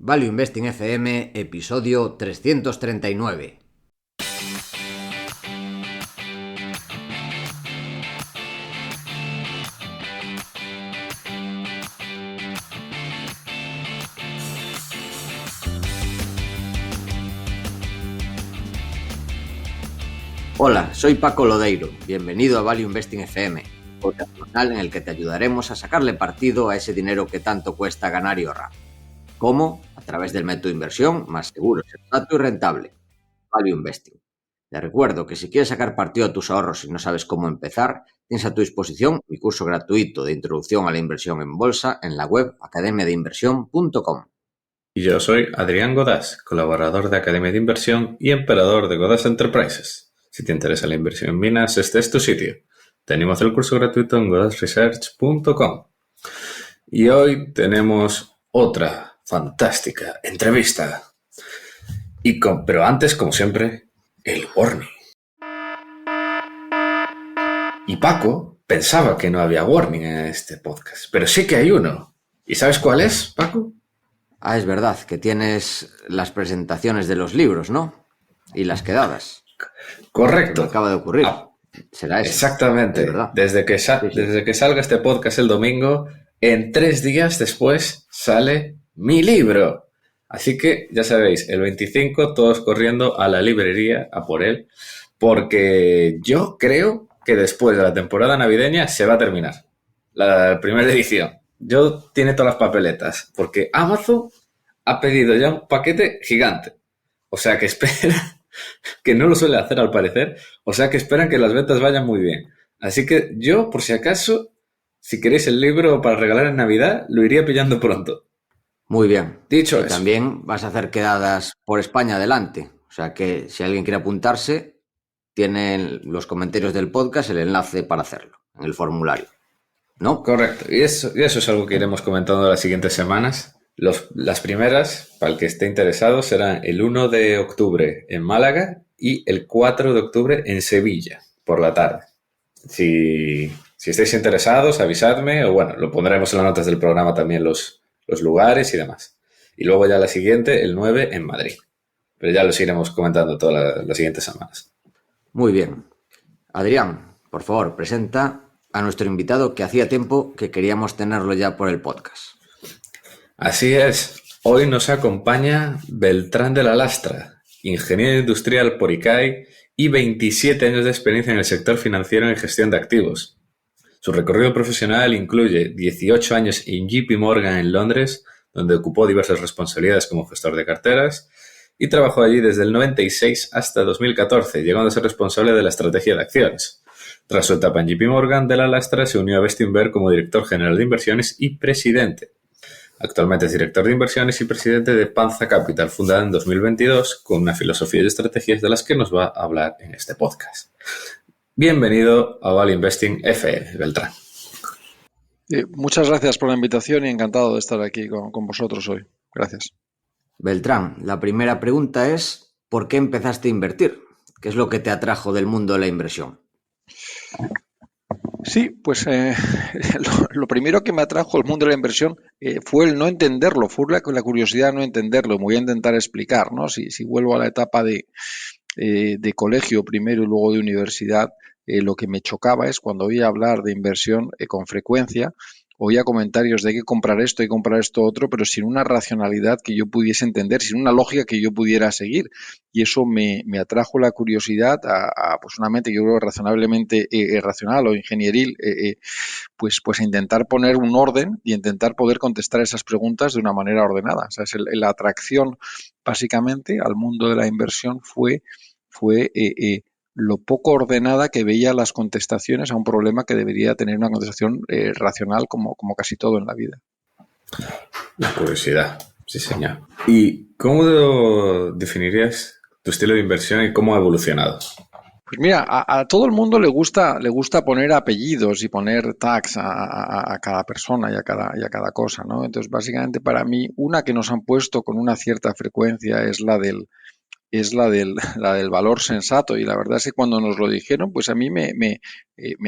Value Investing FM, episodio 339. Hola, soy Paco Lodeiro. Bienvenido a Value Investing FM, podcast semanal en el que te ayudaremos a sacarle partido a ese dinero que tanto cuesta ganar y ahorrar. ¿Cómo? A través del método de inversión más seguro, sensato y rentable, Value Investing. Te recuerdo que si quieres sacar partido a tus ahorros y no sabes cómo empezar, tienes a tu disposición mi curso gratuito de introducción a la inversión en bolsa en la web academiadeinversión.com. Y yo soy Adrián Godás, colaborador de Academia de Inversión y emperador de Godás Enterprises. Si te interesa la inversión en minas, este es tu sitio. Tenemos el curso gratuito en godasresearch.com. Y hoy tenemos otra fantástica entrevista. Pero antes, como siempre, el warning. Y Paco pensaba que no había warning en este podcast, pero sí que hay uno. ¿Y sabes cuál es, Paco? Ah, es verdad, que tienes las presentaciones de los libros, ¿no? Y las quedadas. Correcto. Me acaba de ocurrir. Será eso. Exactamente. Desde que salga este podcast el domingo, en 3 días después sale mi libro. Así que, ya sabéis, el 25 todos corriendo a la librería a por él, porque yo creo que después de la temporada navideña se va a terminar la primera edición. Tiene todas las papeletas, porque Amazon ha pedido ya un paquete gigante. O sea que espera, que no lo suele hacer al parecer, o sea que esperan que las ventas vayan muy bien. Así que yo, por si acaso, si queréis el libro para regalar en Navidad, lo iría pillando pronto. Muy bien. Dicho y eso. También vas a hacer quedadas por España adelante. O sea que si alguien quiere apuntarse, tiene en los comentarios del podcast el enlace para hacerlo, en el formulario. ¿No? Correcto. Y eso es algo que iremos comentando las siguientes semanas. Las primeras, para el que esté interesado, serán el 1 de octubre en Málaga y el 4 de octubre en Sevilla, por la tarde. Si estáis interesados, avisadme, o bueno, lo pondremos en las notas del programa también los lugares y demás. Y luego ya la siguiente, el 9, en Madrid. Pero ya los iremos comentando todas las siguientes semanas. Muy bien. Adrián, por favor, presenta a nuestro invitado que hacía tiempo que queríamos tenerlo ya por el podcast. Así es. Hoy nos acompaña Beltrán de la Lastra, ingeniero industrial por ICAI y 27 años de experiencia en el sector financiero en gestión de activos. Su recorrido profesional incluye 18 años en JP Morgan en Londres, donde ocupó diversas responsabilidades como gestor de carteras, y trabajó allí desde el 96 hasta 2014, llegando a ser responsable de la estrategia de acciones. Tras su etapa en JP Morgan, de la Lastra se unió a Bestinver como director general de inversiones y presidente. Actualmente es director de inversiones y presidente de Panza Capital, fundada en 2022, con una filosofía y estrategias de las que nos va a hablar en este podcast. Bienvenido a Value Investing FM, Beltrán. Muchas gracias por la invitación y encantado de estar aquí con vosotros hoy. Gracias. Beltrán, la primera pregunta es, ¿por qué empezaste a invertir? ¿Qué es lo que te atrajo del mundo de la inversión? Sí, pues lo primero que me atrajo al mundo de la inversión fue el no entenderlo, fue la curiosidad de no entenderlo. Me voy a intentar explicar, ¿no? Si vuelvo a la etapa de colegio primero y luego de universidad, lo que me chocaba es cuando oía hablar de inversión con frecuencia, oía comentarios de hay que comprar esto otro, pero sin una racionalidad que yo pudiese entender, sin una lógica que yo pudiera seguir. Y eso me atrajo la curiosidad a pues una mente, yo creo, razonablemente racional o ingenieril, pues a intentar poner un orden y intentar poder contestar esas preguntas de una manera ordenada. O sea, la atracción básicamente al mundo de la inversión fue lo poco ordenada que veía las contestaciones a un problema que debería tener una contestación racional como casi todo en la vida. La curiosidad, sí señor. ¿Y cómo definirías tu estilo de inversión y cómo ha evolucionado? Pues mira, a todo el mundo le gusta poner apellidos y poner tags a cada persona y a cada cosa, ¿no? Entonces, básicamente para mí, una que nos han puesto con una cierta frecuencia es la del es la del valor sensato. Y la verdad es que cuando nos lo dijeron, pues a mí me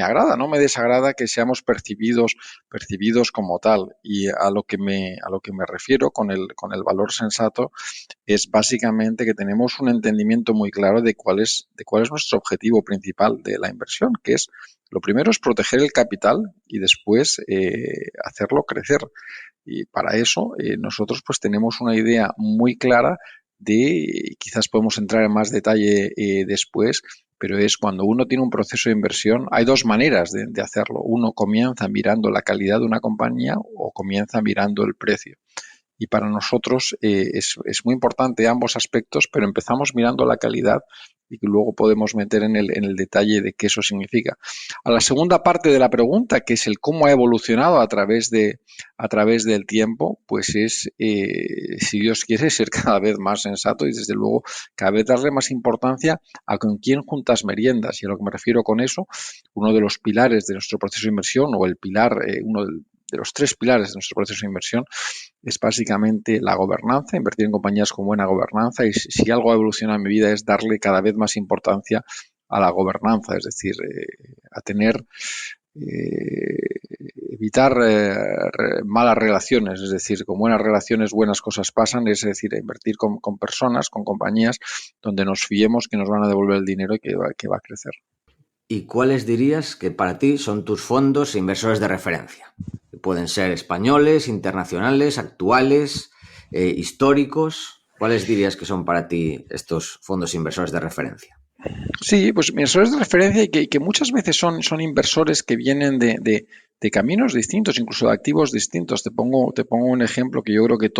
agrada, no me desagrada que seamos percibidos como tal. Y a lo que me refiero con el valor sensato es básicamente que tenemos un entendimiento muy claro de cuál es nuestro objetivo principal de la inversión, que es, lo primero es proteger el capital y después hacerlo crecer. Y para eso nosotros pues tenemos una idea muy clara quizás podemos entrar en más detalle después, pero es cuando uno tiene un proceso de inversión, hay dos maneras de hacerlo. Uno comienza mirando la calidad de una compañía o comienza mirando el precio. Y para nosotros es muy importante ambos aspectos, pero empezamos mirando la calidad y que luego podemos meter en el detalle de qué eso significa. A la segunda parte de la pregunta, que es el cómo ha evolucionado a través del tiempo, pues es, si Dios quiere, ser cada vez más sensato y desde luego cada vez darle más importancia a con quién juntas meriendas. Y a lo que me refiero con eso, uno de los pilares de nuestro proceso de inversión o el pilar, uno de los tres pilares de nuestro proceso de inversión es básicamente la gobernanza, invertir en compañías con buena gobernanza, y si algo ha evolucionado en mi vida es darle cada vez más importancia a la gobernanza, es decir, a tener, evitar malas relaciones, es decir, con buenas relaciones buenas cosas pasan, es decir, invertir con personas, con compañías donde nos fiemos que nos van a devolver el dinero y que va a crecer. ¿Y cuáles dirías que para ti son tus fondos e inversores de referencia? Pueden ser españoles, internacionales, actuales, históricos. ¿Cuáles dirías que son para ti estos fondos e inversores de referencia? Sí, pues inversores de referencia y que muchas veces son inversores que vienen de caminos distintos, incluso de activos distintos. Te pongo un ejemplo que yo creo que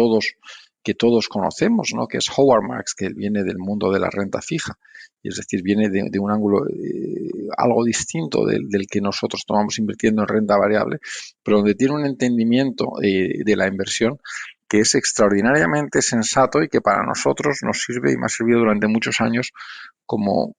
todos conocemos, ¿no? Que es Howard Marks, que viene del mundo de la renta fija. Y es decir, viene de un ángulo algo distinto del que nosotros tomamos invirtiendo en renta variable, pero donde tiene un entendimiento de la inversión que es extraordinariamente sensato y que para nosotros nos sirve y me ha servido durante muchos años como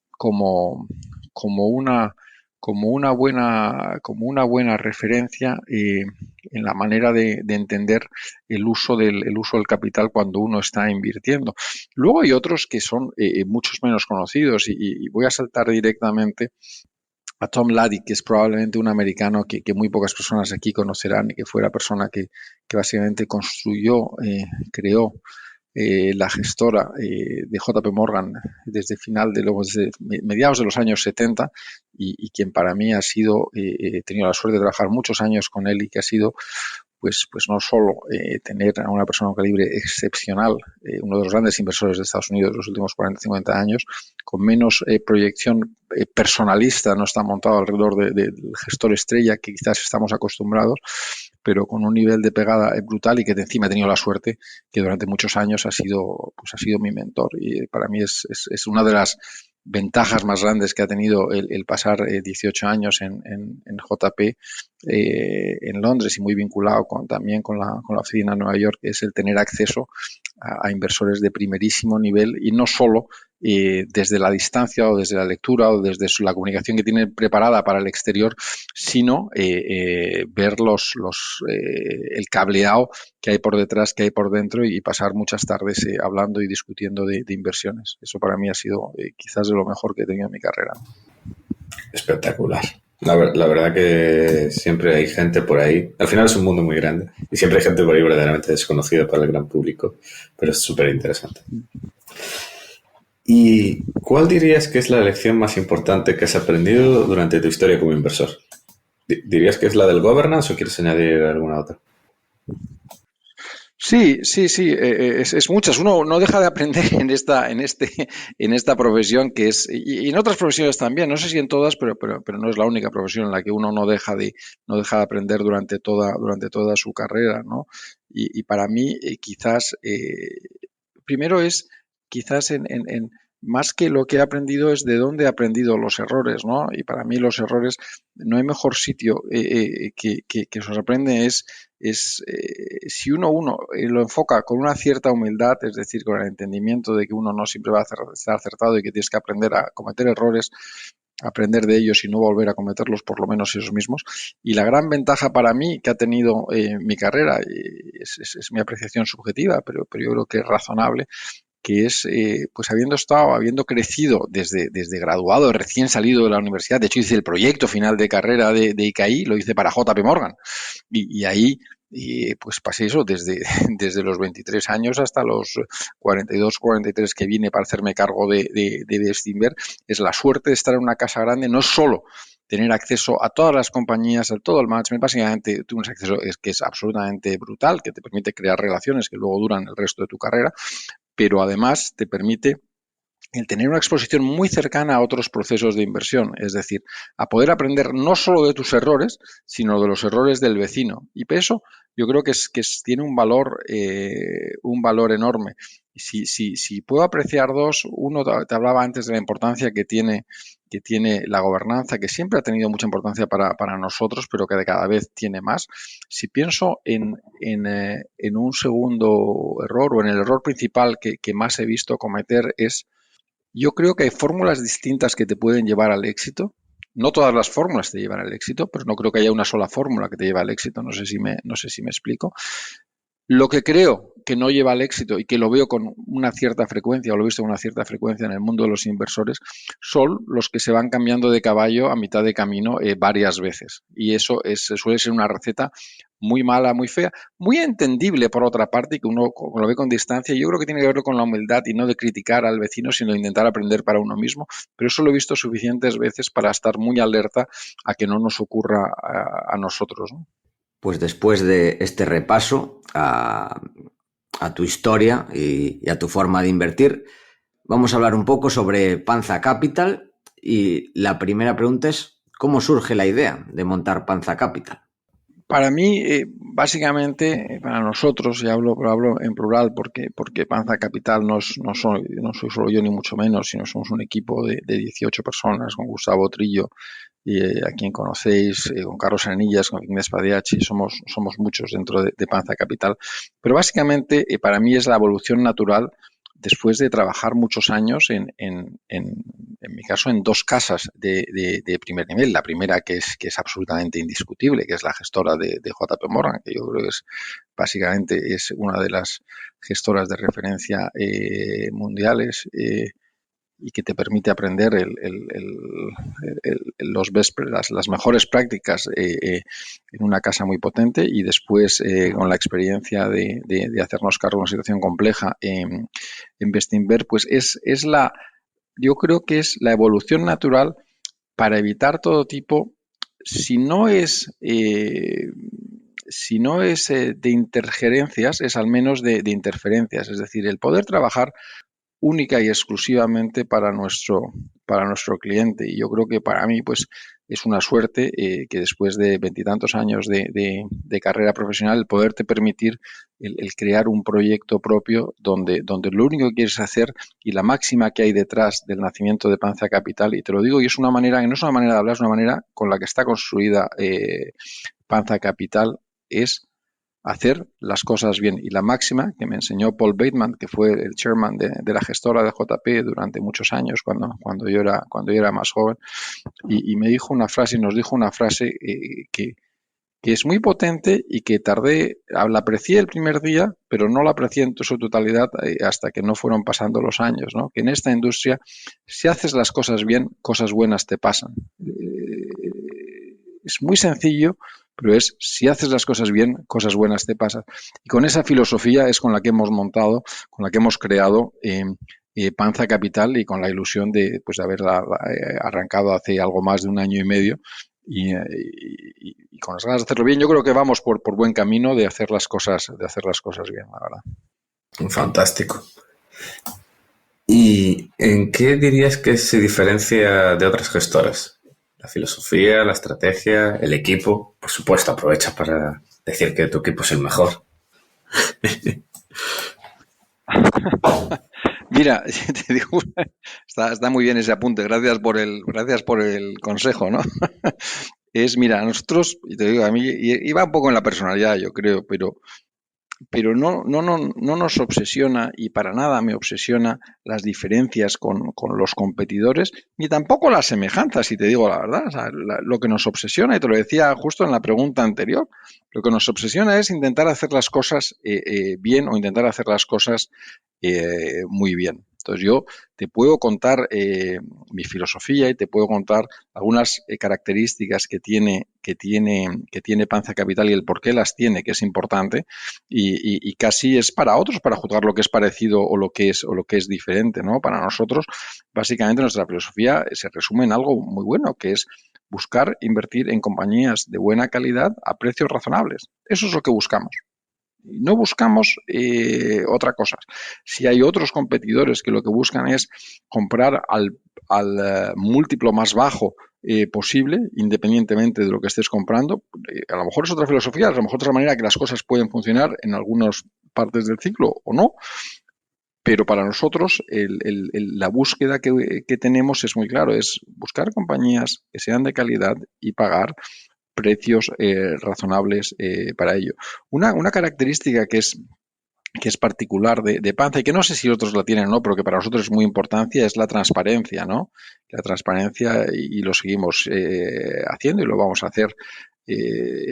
una buena referencia en la manera de entender el uso del capital cuando uno está invirtiendo. Luego hay otros que son muchos menos conocidos y voy a saltar directamente a Tom Laddy, que es probablemente un americano que muy pocas personas aquí conocerán y que fue la persona que básicamente creó la gestora de JP Morgan desde mediados de los años 70 y quien para mí ha sido, he tenido la suerte de trabajar muchos años con él y que ha sido pues no solo tener a una persona de un calibre excepcional, uno de los grandes inversores de Estados Unidos de los últimos 40-50 años, con menos proyección personalista, no está montado alrededor del gestor estrella que quizás estamos acostumbrados, pero con un nivel de pegada brutal y que de encima he tenido la suerte que durante muchos años ha sido mi mentor. Y para mí es una de las ventajas más grandes que ha tenido el pasar 18 años en JP en Londres y muy vinculado también con la oficina de Nueva York, es el tener acceso a inversores de primerísimo nivel y no solo desde la distancia o desde la lectura o desde la comunicación que tiene preparada para el exterior, sino ver el cableado que hay por detrás, que hay por dentro y pasar muchas tardes hablando y discutiendo de inversiones. Eso para mí ha sido quizás de lo mejor que he tenido en mi carrera. Espectacular. La verdad que siempre hay gente por ahí. Al final es un mundo muy grande y siempre hay gente por ahí verdaderamente desconocida para el gran público, pero es súper interesante. ¿Y cuál dirías que es la lección más importante que has aprendido durante tu historia como inversor? ¿Dirías que es la del governance o quieres añadir alguna otra? Sí, es muchas. Uno no deja de aprender en esta profesión que es, y en otras profesiones también, no sé si en todas, pero no es la única profesión en la que uno no deja de aprender durante toda su carrera, ¿no? Y para mí, quizás, primero es, quizás más que lo que he aprendido es de dónde he aprendido los errores, ¿no? Y para mí los errores, no hay mejor sitio que se aprende si uno lo enfoca con una cierta humildad, es decir, con el entendimiento de que uno no siempre va a estar acertado y que tienes que aprender a cometer errores, aprender de ellos y no volver a cometerlos, por lo menos ellos mismos. Y la gran ventaja para mí que ha tenido mi carrera, es mi apreciación subjetiva, pero yo creo que es razonable, que es, pues habiendo crecido desde graduado, recién salido de la universidad. De hecho, hice el proyecto final de carrera de ICAI, lo hice para JP Morgan. Y ahí, pues pasé eso desde los 23 años hasta los 42, 43 que vine para hacerme cargo de Bestinver. Es la suerte de estar en una casa grande, no solo tener acceso a todas las compañías, a todo el management, básicamente tú tienes acceso que es absolutamente brutal, que te permite crear relaciones que luego duran el resto de tu carrera, pero además te permite el tener una exposición muy cercana a otros procesos de inversión, es decir, a poder aprender no solo de tus errores, sino de los errores del vecino. Y eso yo creo que tiene un valor enorme. Si puedo apreciar dos, uno te hablaba antes de la importancia que tiene la gobernanza, que siempre ha tenido mucha importancia para nosotros, pero que de cada vez tiene más. Si pienso en un segundo error o en el error principal que más he visto cometer es, yo creo que hay fórmulas distintas que te pueden llevar al éxito. No todas las fórmulas te llevan al éxito, pero no creo que haya una sola fórmula que te lleve al éxito. No sé si me explico. Lo que creo que no lleva al éxito y que lo veo con una cierta frecuencia, o lo he visto con una cierta frecuencia en el mundo de los inversores, son los que se van cambiando de caballo a mitad de camino varias veces. Y eso suele ser una receta muy mala, muy fea, muy entendible por otra parte, y que uno lo ve con distancia. Yo creo que tiene que ver con la humildad y no de criticar al vecino, sino de intentar aprender para uno mismo. Pero eso lo he visto suficientes veces para estar muy alerta a que no nos ocurra a nosotros, ¿no? Pues después de este repaso a tu historia y a tu forma de invertir, vamos a hablar un poco sobre Panza Capital, y la primera pregunta es, ¿cómo surge la idea de montar Panza Capital? Para mí, básicamente, para nosotros, y hablo en plural porque Panza Capital no soy solo yo ni mucho menos, sino somos un equipo de 18 personas, con Gustavo Trillo, a quien conocéis, con Carlos Arenillas, con Inés Padiachi, somos muchos dentro de Panza Capital. Pero básicamente, para mí es la evolución natural después de trabajar muchos años en mi caso, en dos casas de primer nivel. La primera, que es absolutamente indiscutible, que es la gestora de JP Morgan, que yo creo que básicamente es una de las gestoras de referencia mundiales, y que te permite aprender las mejores prácticas en una casa muy potente, y después con la experiencia de hacernos cargo de una situación compleja en Bestinver, pues yo creo que es la evolución natural para evitar todo tipo, si no es de intergerencias, es al menos de interferencias, es decir, el poder trabajar única y exclusivamente para nuestro cliente. Y yo creo que para mí, pues, es una suerte que después de 20 y tantos años de carrera profesional, el poderte permitir el crear un proyecto propio donde lo único que quieres hacer, y la máxima que hay detrás del nacimiento de Panza Capital, y te lo digo, y es una manera, que no es una manera de hablar, es una manera con la que está construida Panza Capital, es hacer las cosas bien. Y la máxima que me enseñó Paul Bateman, que fue el chairman de la gestora de JP durante muchos años, cuando yo era más joven, y me dijo una frase, nos dijo una frase que es muy potente, y que la aprecié el primer día, pero no la aprecié en su totalidad hasta que no fueron pasando los años, ¿no? Que en esta industria, si haces las cosas bien, cosas buenas te pasan. Es muy sencillo, pero si haces las cosas bien, cosas buenas te pasan. Y con esa filosofía es con la que hemos montado, con la que hemos creado Panza Capital, y con la ilusión de haberla arrancado hace algo más de un año y medio, y con las ganas de hacerlo bien. Yo creo que vamos por buen camino de hacer las cosas bien, la verdad. Fantástico. ¿Y en qué dirías que se diferencia de otras gestoras? La filosofía, la estrategia, el equipo. Por supuesto, aprovecha para decir que tu equipo es el mejor. Mira, te digo, está muy bien ese apunte. Gracias por el consejo, ¿no? Mira, nosotros, y te digo, a mí iba un poco en la personalidad, yo creo, pero no nos obsesiona, y para nada me obsesiona, las diferencias con los competidores, ni tampoco las semejanzas, si te digo la verdad. O sea, lo que nos obsesiona, y te lo decía justo en la pregunta anterior, lo que nos obsesiona es intentar hacer las cosas bien, o intentar hacer las cosas muy bien. Entonces yo te puedo contar mi filosofía y te puedo contar algunas características que tiene Panza Capital y el por qué las tiene, que es importante, y casi es para otros para juzgar lo que es parecido o lo que es diferente, ¿no? Para nosotros, básicamente nuestra filosofía se resume en algo muy bueno, que es buscar invertir en compañías de buena calidad a precios razonables. Eso es lo que buscamos. No buscamos otra cosa. Si hay otros competidores que lo que buscan es comprar al múltiplo más bajo posible, independientemente de lo que estés comprando, a lo mejor es otra filosofía, a lo mejor es otra manera que las cosas pueden funcionar en algunas partes del ciclo o no, pero para nosotros la búsqueda que tenemos es muy claro, es buscar compañías que sean de calidad y pagar precios razonables para ello. Una característica que es particular de Panza y que no sé si otros la tienen o no, pero que para nosotros es muy importante, es la transparencia, ¿no? La transparencia y lo seguimos haciendo y lo vamos a hacer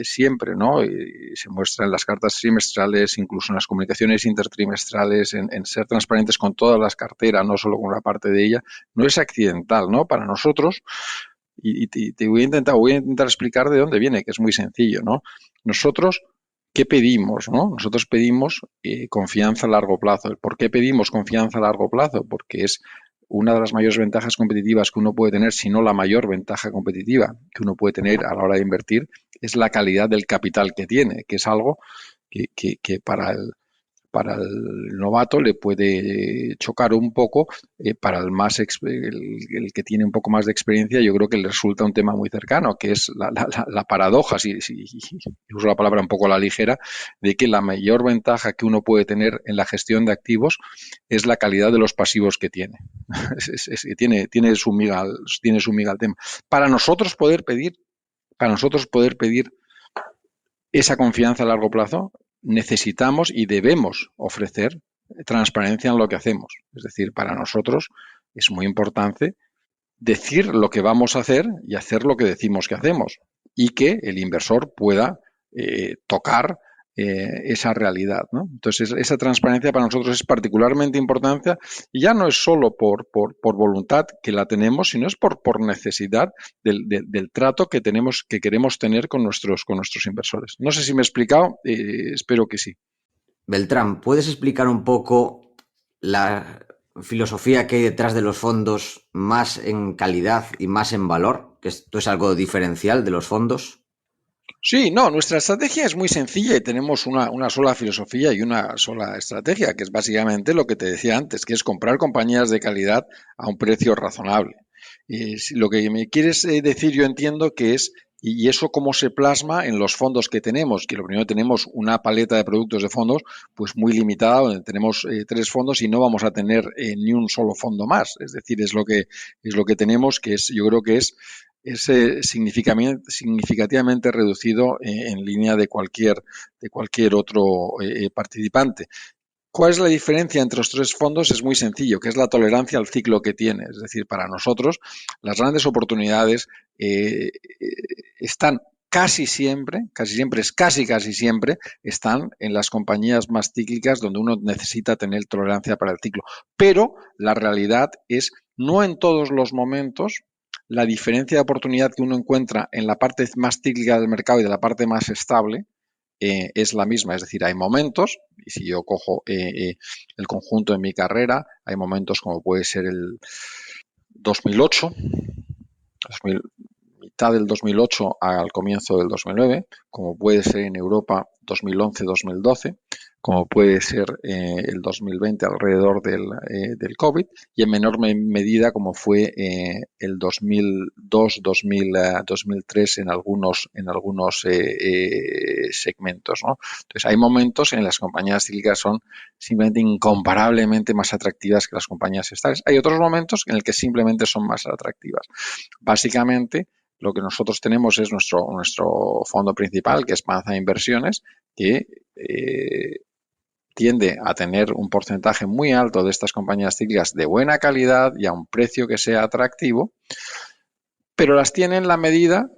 siempre, ¿no? Y se muestra en las cartas trimestrales, incluso en las comunicaciones intertrimestrales, en ser transparentes con todas las carteras, no solo con una parte de ella. No es accidental, ¿no? Para nosotros, y te voy a intentar explicar de dónde viene, que es muy sencillo, ¿no? Nosotros, ¿qué pedimos, no? Nosotros pedimos confianza a largo plazo. ¿Por qué pedimos confianza a largo plazo? Porque es una de las mayores ventajas competitivas que uno puede tener, si no la mayor ventaja competitiva que uno puede tener a la hora de invertir, es la calidad del capital que tiene, que es algo que para el novato le puede chocar un poco, para el que tiene un poco más de experiencia, yo creo que le resulta un tema muy cercano, que es la paradoja, si uso la palabra un poco a la ligera, de que la mayor ventaja que uno puede tener en la gestión de activos es la calidad de los pasivos que tiene. Tiene su miga al tema. Para nosotros poder pedir esa confianza a largo plazo, necesitamos y debemos ofrecer transparencia en lo que hacemos. Es decir, para nosotros es muy importante decir lo que vamos a hacer y hacer lo que decimos que hacemos y que el inversor pueda tocar esa realidad, ¿no? Entonces, esa transparencia para nosotros es particularmente importante y ya no es solo por voluntad que la tenemos, sino es por necesidad del trato que queremos tener con nuestros inversores. No sé si me he explicado, espero que sí. Beltrán, ¿puedes explicar un poco la filosofía que hay detrás de los fondos, más en calidad y más en valor? Que esto es algo diferencial de los fondos. Sí, no, nuestra estrategia es muy sencilla y tenemos una sola filosofía y una sola estrategia, que es básicamente lo que te decía antes, que es comprar compañías de calidad a un precio razonable. Lo que me quieres decir, yo entiendo que es, y eso cómo se plasma en los fondos que tenemos, que lo primero tenemos una paleta de productos de fondos pues muy limitada, donde tenemos 3 fondos y no vamos a tener ni un solo fondo más. Es decir, es lo que tenemos, que es, yo creo que es significativamente reducido en línea de cualquier otro participante. ¿Cuál es la diferencia entre los 3 fondos? Es muy sencillo, que es la tolerancia al ciclo que tiene. Es decir, para nosotros las grandes oportunidades están casi siempre, están en las compañías más cíclicas donde uno necesita tener tolerancia para el ciclo. Pero la realidad es, no en todos los momentos, la diferencia de oportunidad que uno encuentra en la parte más cíclica del mercado y de la parte más estable es la misma. Es decir, hay momentos, y si yo cojo el conjunto de mi carrera, hay momentos como puede ser el 2008, mitad del 2008 al comienzo del 2009, como puede ser en Europa 2011-2012, como puede ser el 2020 alrededor del COVID, y en menor medida como fue el 2002-2003 en algunos segmentos, ¿no? Entonces, hay momentos en las compañías cíclicas son simplemente incomparablemente más atractivas que las compañías estables. Hay otros momentos en el que simplemente son más atractivas. Básicamente, lo que nosotros tenemos es nuestro fondo principal, que es Panza Inversiones, que tiende a tener un porcentaje muy alto de estas compañías cíclicas de buena calidad y a un precio que sea atractivo, pero las tiene en la medida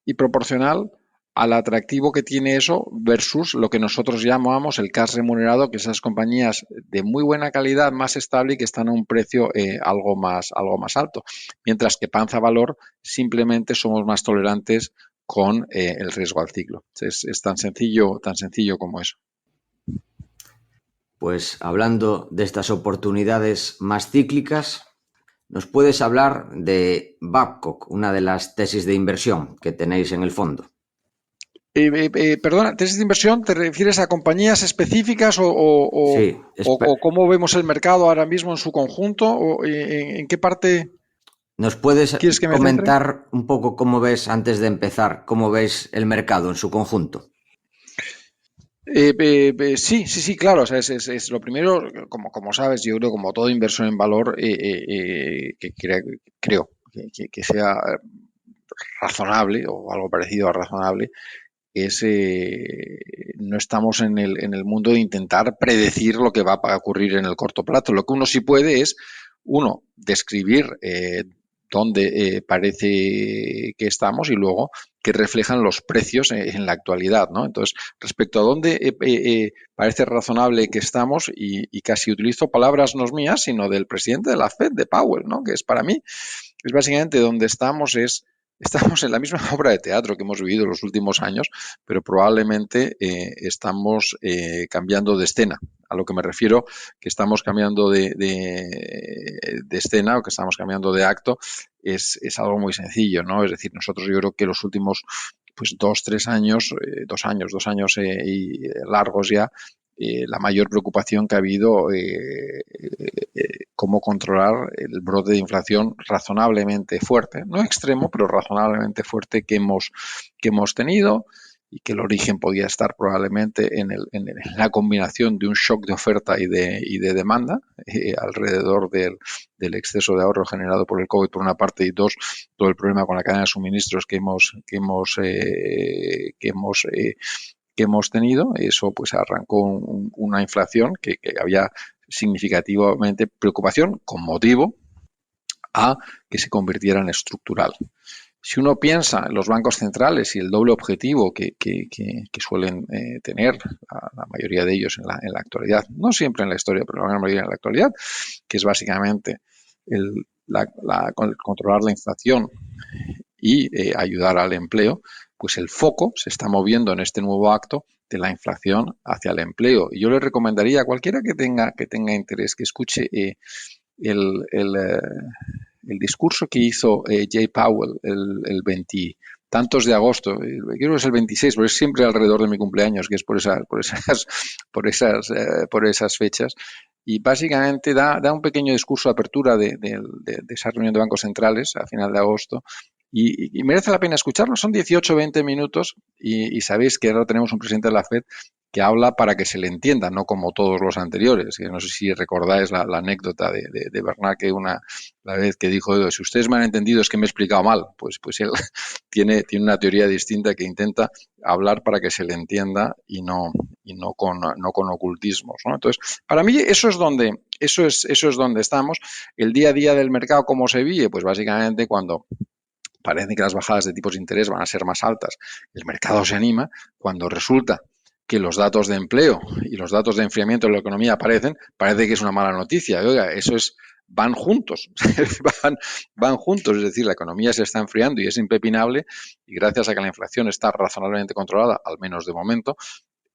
y proporcional al atractivo que tiene eso versus lo que nosotros llamamos el cash remunerado, que esas compañías de muy buena calidad, más estable y que están a un precio algo más alto. Mientras que Panza Valor simplemente somos más tolerantes con el riesgo al ciclo. Es tan sencillo como eso. Pues hablando de estas oportunidades más cíclicas, ¿nos puedes hablar de Babcock, una de las tesis de inversión que tenéis en el fondo? Perdona, ¿tesis de inversión te refieres a compañías específicas Sí, o cómo vemos el mercado ahora mismo en su conjunto? ¿O en qué parte ¿nos puedes quieres que me centre? comentar un poco cómo ves, antes de empezar, cómo ves el mercado en su conjunto? Sí, claro. O sea, es lo primero, como sabes, yo creo, como todo inversor en valor, que creo que sea razonable o algo parecido a razonable, no estamos en el mundo de intentar predecir lo que va a ocurrir en el corto plazo. Lo que uno sí puede es, describir dónde parece que estamos y luego que reflejan los precios en la actualidad, ¿no? Entonces, respecto a dónde parece razonable que estamos, y casi utilizo palabras no mías, sino del presidente de la Fed, de Powell, ¿no? Que es para mí, es básicamente donde estamos estamos en la misma obra de teatro que hemos vivido los últimos años, pero probablemente estamos cambiando de escena. A lo que me refiero, que estamos cambiando de escena o que estamos cambiando de acto, es algo muy sencillo, ¿no? Es decir, nosotros yo creo que los últimos pues 2 años y largos ya, la mayor preocupación que ha habido, cómo controlar el brote de inflación razonablemente fuerte, no extremo, pero razonablemente fuerte que hemos tenido, y que el origen podía estar probablemente en la combinación de un shock de oferta y de demanda alrededor del exceso de ahorro generado por el COVID por una parte, y dos, todo el problema con la cadena de suministros que hemos tenido. Eso pues arrancó una inflación que había significativamente preocupación con motivo a que se convirtiera en estructural. Si uno piensa en los bancos centrales y el doble objetivo que suelen tener la mayoría de ellos en la actualidad, no siempre en la historia, pero la gran mayoría en la actualidad, que es básicamente controlar la inflación y ayudar al empleo, pues el foco se está moviendo en este nuevo acto de la inflación hacia el empleo. Y yo le recomendaría a cualquiera que tenga interés que escuche el discurso que hizo Jay Powell el 20 tantos de agosto, creo que es el 26, pero es siempre alrededor de mi cumpleaños, que es por esas fechas. Y básicamente da un pequeño discurso de apertura de esa reunión de bancos centrales a final de agosto, y merece la pena escucharlo. Son 18 o 20 minutos, y sabéis que ahora tenemos un presidente de la Fed que habla para que se le entienda, no como todos los anteriores. No sé si recordáis la anécdota de Bernanke, la vez que dijo: si ustedes me han entendido es que me he explicado mal. Pues él tiene una teoría distinta, que intenta hablar para que se le entienda y no con ocultismos, ¿no? Entonces, para mí eso es donde estamos. El día a día del mercado, ¿cómo se vive? Pues básicamente cuando parece que las bajadas de tipos de interés van a ser más altas, el mercado se anima. Cuando resulta que los datos de empleo y los datos de enfriamiento de la economía aparecen, parece que es una mala noticia. Oiga, van juntos, van juntos, es decir, la economía se está enfriando y es impepinable, y gracias a que la inflación está razonablemente controlada, al menos de momento,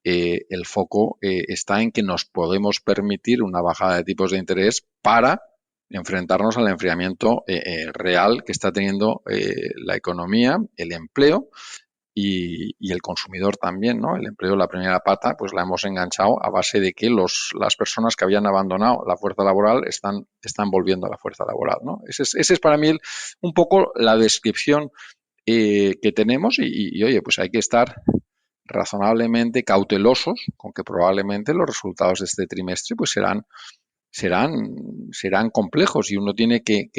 el foco está en que nos podemos permitir una bajada de tipos de interés para enfrentarnos al enfriamiento real que está teniendo la economía, el empleo y el consumidor también, ¿no? El empleo, la primera pata, pues la hemos enganchado a base de que las personas que habían abandonado la fuerza laboral están volviendo a la fuerza laboral, ¿no? Ese es para mí un poco la descripción que tenemos, y oye, pues hay que estar razonablemente cautelosos con que probablemente los resultados de este trimestre pues serán complejos, y uno tiene que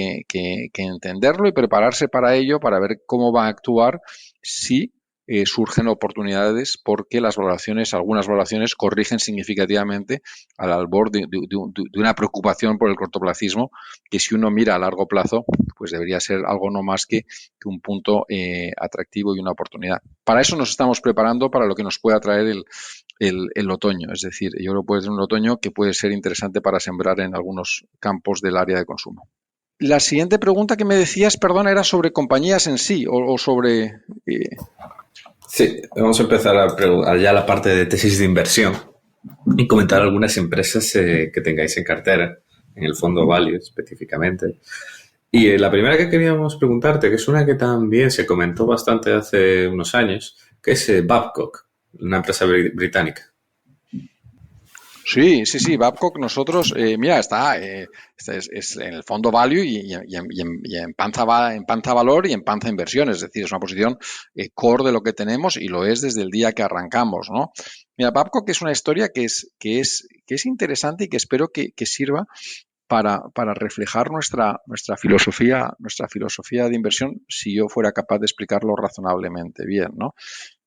entenderlo y prepararse para ello, para ver cómo va a actuar si surgen oportunidades porque algunas valoraciones corrigen significativamente al albor de una preocupación por el cortoplacismo que si uno mira a largo plazo, pues debería ser algo no más que un punto atractivo y una oportunidad. Para eso nos estamos preparando para lo que nos pueda traer el otoño. Es decir, yo creo que puede ser un otoño que puede ser interesante para sembrar en algunos campos del área de consumo. La siguiente pregunta que me decías, perdón, era sobre compañías en sí o sobre... Sí, vamos a empezar ya la parte de tesis de inversión y comentar algunas empresas que tengáis en cartera, en el fondo Value específicamente. Y la primera que queríamos preguntarte, que es una que también se comentó bastante hace unos años, que es Babcock, una empresa británica. Sí, Babcock, nosotros, mira, es en el fondo value y en panza valor y en panza inversión, es decir, es una posición core de lo que tenemos y lo es desde el día que arrancamos, ¿no? Mira, Babcock es una historia que es interesante y que espero que sirva para reflejar nuestra filosofía de inversión si yo fuera capaz de explicarlo razonablemente bien, ¿no?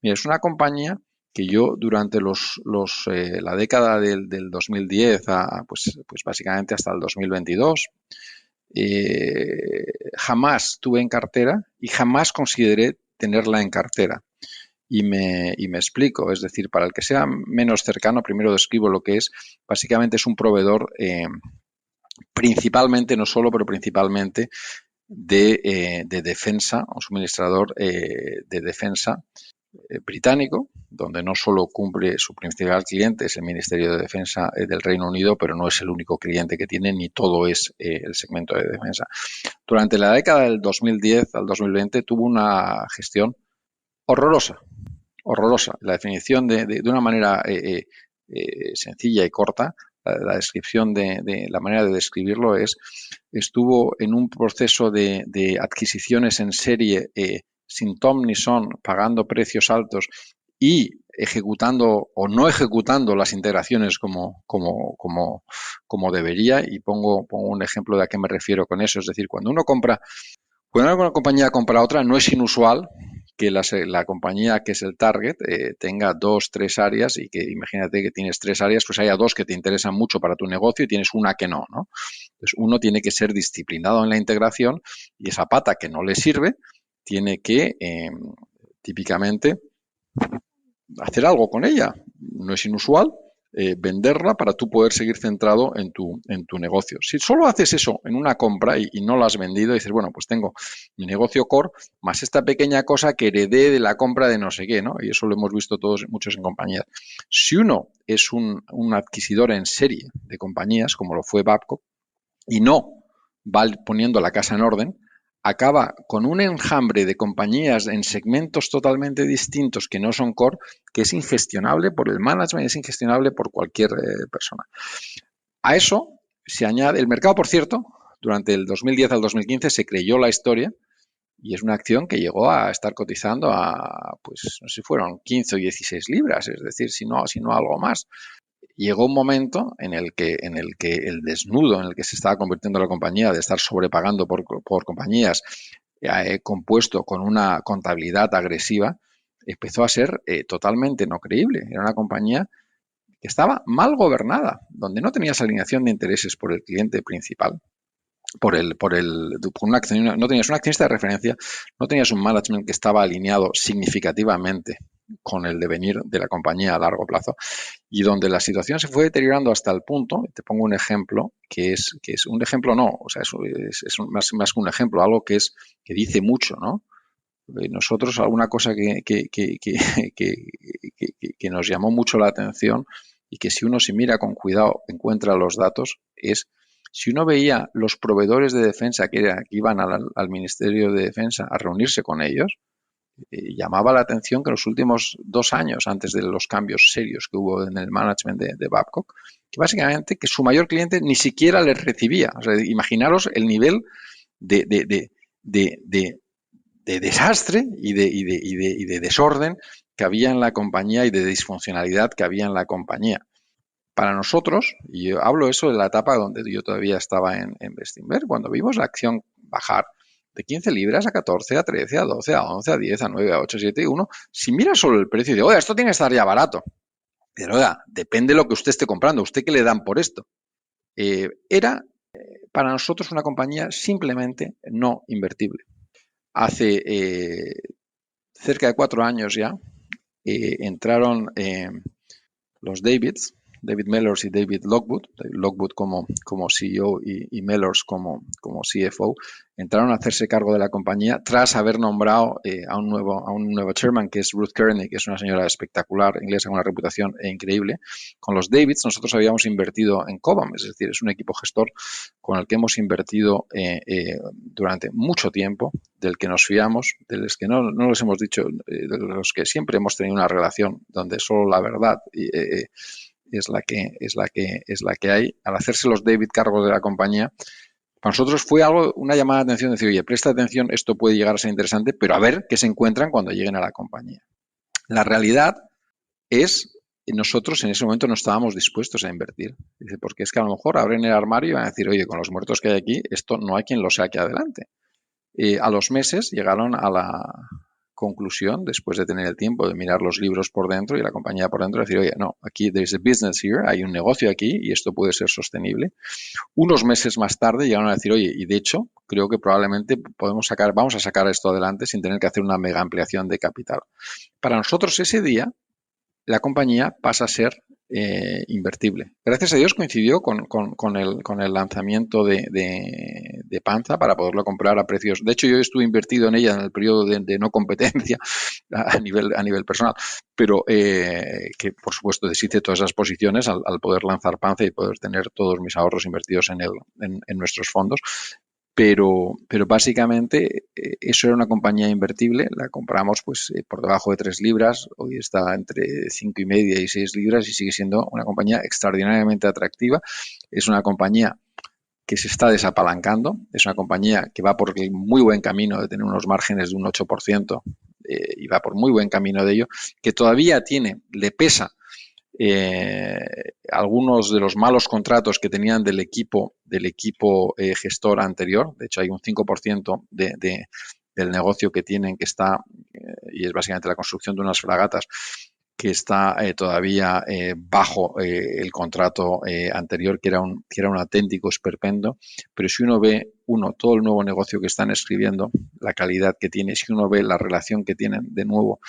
Mira, es una compañía que yo durante la década del 2010 pues básicamente hasta el 2022 jamás tuve en cartera y jamás consideré tenerla en cartera. Y me explico, es decir, para el que sea menos cercano, primero describo lo que es. Básicamente es un proveedor principalmente, no solo, pero principalmente de defensa, un suministrador de defensa británico, donde no solo cumple su principal cliente, es el Ministerio de Defensa del Reino Unido, pero no es el único cliente que tiene, ni todo es el segmento de defensa. Durante la década del 2010 al 2020 tuvo una gestión horrorosa. La definición de una manera sencilla y corta, la descripción de la manera de describirlo estuvo en un proceso de adquisiciones en serie sin ton ni son, pagando precios altos y ejecutando o no ejecutando las integraciones como debería. Y pongo un ejemplo de a qué me refiero con eso. Es decir, cuando una compañía compra otra, no es inusual que la compañía que es el target tenga 2, 3 áreas y que imagínate que tienes 3 áreas, pues haya 2 que te interesan mucho para tu negocio y tienes una que no, ¿no? Entonces uno tiene que ser disciplinado en la integración y esa pata que no le sirve tiene que típicamente hacer algo con ella. No es inusual venderla para tú poder seguir centrado en tu negocio. Si solo haces eso en una compra y no la has vendido, dices, bueno, pues tengo mi negocio core más esta pequeña cosa que heredé de la compra de no sé qué, ¿no? Y eso lo hemos visto muchos en compañías. Si uno es un adquisidor en serie de compañías, como lo fue Babcock, y no va poniendo la casa en orden, acaba con un enjambre de compañías en segmentos totalmente distintos que no son core, que es ingestionable por el management, es ingestionable por cualquier persona. A eso se añade el mercado, por cierto, durante el 2010 al 2015 se creyó la historia y es una acción que llegó a estar cotizando pues no sé si fueron 15 o 16 libras, es decir, si no algo más. Llegó un momento en el que el desnudo en el que se estaba convirtiendo la compañía de estar sobrepagando por compañías compuesto con una contabilidad agresiva empezó a ser totalmente no creíble. Era una compañía que estaba mal gobernada, donde no tenías alineación de intereses por el cliente principal, por no tenías un accionista de referencia, no tenías un management que estaba alineado significativamente con el devenir de la compañía a largo plazo y donde la situación se fue deteriorando hasta el punto, te pongo un ejemplo, que es un ejemplo no, o sea, es más que un ejemplo, algo que dice mucho, ¿no? Nosotros alguna cosa que nos llamó mucho la atención y que si uno se mira con cuidado encuentra los datos es si uno veía los proveedores de defensa que iban al Ministerio de Defensa a reunirse con ellos, llamaba la atención que en los últimos 2 años, antes de los cambios serios que hubo en el management de Babcock, que básicamente que su mayor cliente ni siquiera les recibía. O sea, imaginaros el nivel de desastre y de desorden que había en la compañía y de disfuncionalidad que había en la compañía. Para nosotros, y yo hablo eso de la etapa donde yo todavía estaba en Bestinver, cuando vimos la acción bajar De 15 libras a 14, a 13, a 12, a 11, a 10, a 9, a 8, a 7 y 1. Si mira solo el precio y dice, oiga, esto tiene que estar ya barato. Pero oiga, depende de lo que usted esté comprando. ¿Usted qué le dan por esto? Era para nosotros una compañía simplemente no invertible. Hace cerca de 4 años ya entraron los David Mellors y David Lockwood como CEO y Mellors como CFO, entraron a hacerse cargo de la compañía tras haber nombrado a un nuevo chairman, que es Ruth Kearney, que es una señora espectacular, inglesa con una reputación increíble. Con los Davids nosotros habíamos invertido en Cobham, es decir, es un equipo gestor con el que hemos invertido durante mucho tiempo, del que nos fiamos, de los que no les hemos dicho, de los que siempre hemos tenido una relación donde solo la verdad es la que hay. Al hacerse los David cargo de la compañía, para nosotros fue una llamada de atención, decir, oye, presta atención, esto puede llegar a ser interesante, pero a ver qué se encuentran cuando lleguen a la compañía. La realidad es que nosotros en ese momento no estábamos dispuestos a invertir. Dice, porque es que a lo mejor abren el armario y van a decir, oye, con los muertos que hay aquí, esto no hay quien lo saque adelante. A los meses llegaron a la conclusión, después de tener el tiempo de mirar los libros por dentro y la compañía por dentro, decir, oye, no, aquí there's a business here, hay un negocio aquí y esto puede ser sostenible. Unos meses más tarde llegaron a decir, oye, y de hecho, creo que probablemente vamos a sacar esto adelante sin tener que hacer una mega ampliación de capital. Para nosotros ese día, la compañía pasa a ser invertible. Gracias a Dios coincidió con el lanzamiento de Panza para poderlo comprar a precios. De hecho, yo estuve invertido en ella en el periodo de no competencia a nivel personal, pero que por supuesto deshice todas esas posiciones al poder lanzar Panza y poder tener todos mis ahorros invertidos en nuestros fondos. Pero básicamente eso era una compañía invertible, la compramos pues por debajo de 3 libras, hoy está entre 5,5 y 6 libras y sigue siendo una compañía extraordinariamente atractiva. Es una compañía que se está desapalancando, es una compañía que va por el muy buen camino de tener unos márgenes de un 8% y va por muy buen camino de ello, que todavía le pesa algunos de los malos contratos que tenían del equipo gestor anterior. De hecho, hay un 5% del negocio que tienen que está, y es básicamente la construcción de unas fragatas, que está todavía bajo el contrato anterior, que era un auténtico esperpento. Pero si uno ve todo el nuevo negocio que están escribiendo, la calidad que tiene, si uno ve la relación que tienen de nuevo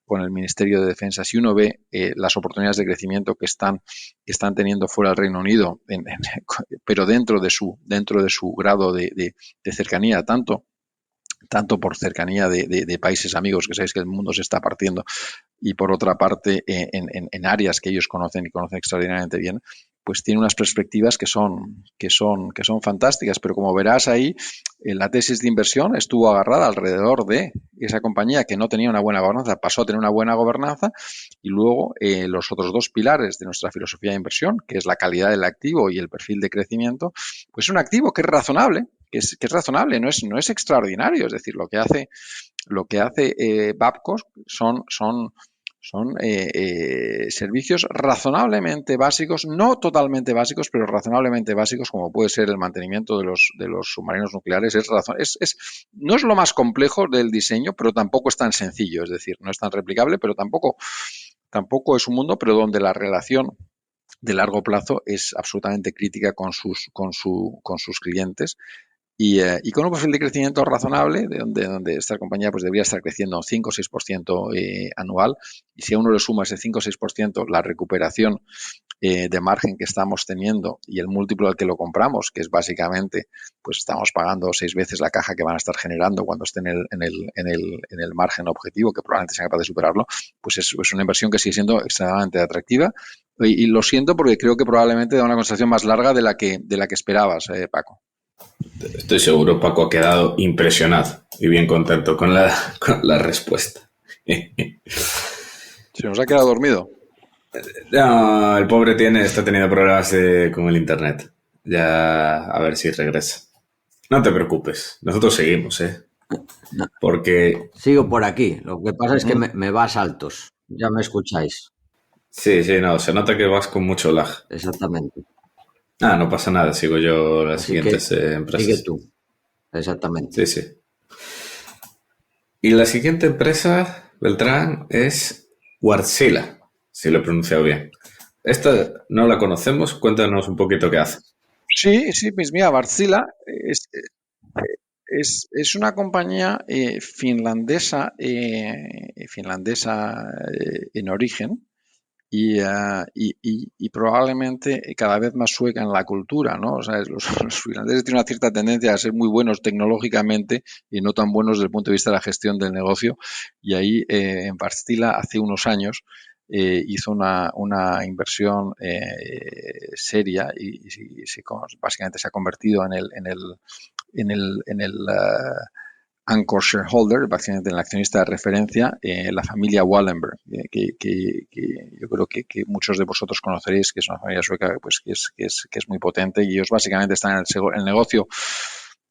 con el Ministerio de Defensa, si uno ve las oportunidades de crecimiento que están teniendo fuera del Reino Unido, pero dentro de su grado de cercanía, tanto por cercanía de países amigos, que sabéis que el mundo se está partiendo, y por otra parte en áreas que ellos conocen y conocen extraordinariamente bien, pues tiene unas perspectivas que son fantásticas. Pero como verás ahí, la tesis de inversión estuvo agarrada alrededor de esa compañía que no tenía una buena gobernanza, pasó a tener una buena gobernanza, y luego los otros dos pilares de nuestra filosofía de inversión, que es la calidad del activo y el perfil de crecimiento, pues es un activo que es razonable, no es extraordinario. Es decir, lo que hace Babcock son servicios razonablemente básicos, no totalmente básicos, pero razonablemente básicos, como puede ser el mantenimiento de los submarinos nucleares. No es lo más complejo del diseño, pero tampoco es tan sencillo. Es decir, no es tan replicable, pero tampoco es un mundo, pero donde la relación de largo plazo es absolutamente crítica con sus clientes. Y con un perfil de crecimiento razonable, donde esta compañía pues debería estar creciendo un 5 o 6% anual. Y si a uno le suma ese 5 o 6%, la recuperación de margen que estamos teniendo y el múltiplo al que lo compramos, que es básicamente, pues estamos pagando 6 veces la caja que van a estar generando cuando estén en el margen objetivo, que probablemente sean capaces de superarlo, pues es una inversión que sigue siendo extremadamente atractiva. Y lo siento porque creo que probablemente da una conversación más larga de la que esperabas, Paco. Estoy seguro, Paco ha quedado impresionado y bien contento con la respuesta. ¿Se nos ha quedado dormido? No, el pobre está teniendo problemas con el internet. Ya a ver si regresa. No te preocupes, nosotros seguimos, No, porque... sigo por aquí. Lo que pasa es que me va a saltos. Ya me escucháis. Sí, no, se nota que vas con mucho lag. Exactamente. No pasa nada, sigo yo las Así siguientes que empresas. sigue tú. Exactamente. Sí. Y la siguiente empresa, Beltrán, es Wärtsilä, si lo he pronunciado bien. Esta no la conocemos, cuéntanos un poquito qué hace. Sí, pues mira, Wärtsilä es una compañía finlandesa en origen y probablemente cada vez más sueca en la cultura, ¿no? O sea, los finlandeses tienen una cierta tendencia a ser muy buenos tecnológicamente y no tan buenos desde el punto de vista de la gestión del negocio. Y ahí en Wärtsilä hace unos años hizo una inversión seria y básicamente se ha convertido en el anchor shareholder, básicamente en el accionista de referencia, la familia Wallenberg, que yo creo que muchos de vosotros conoceréis, que es una familia sueca pues, que es muy potente, y ellos básicamente están en el negocio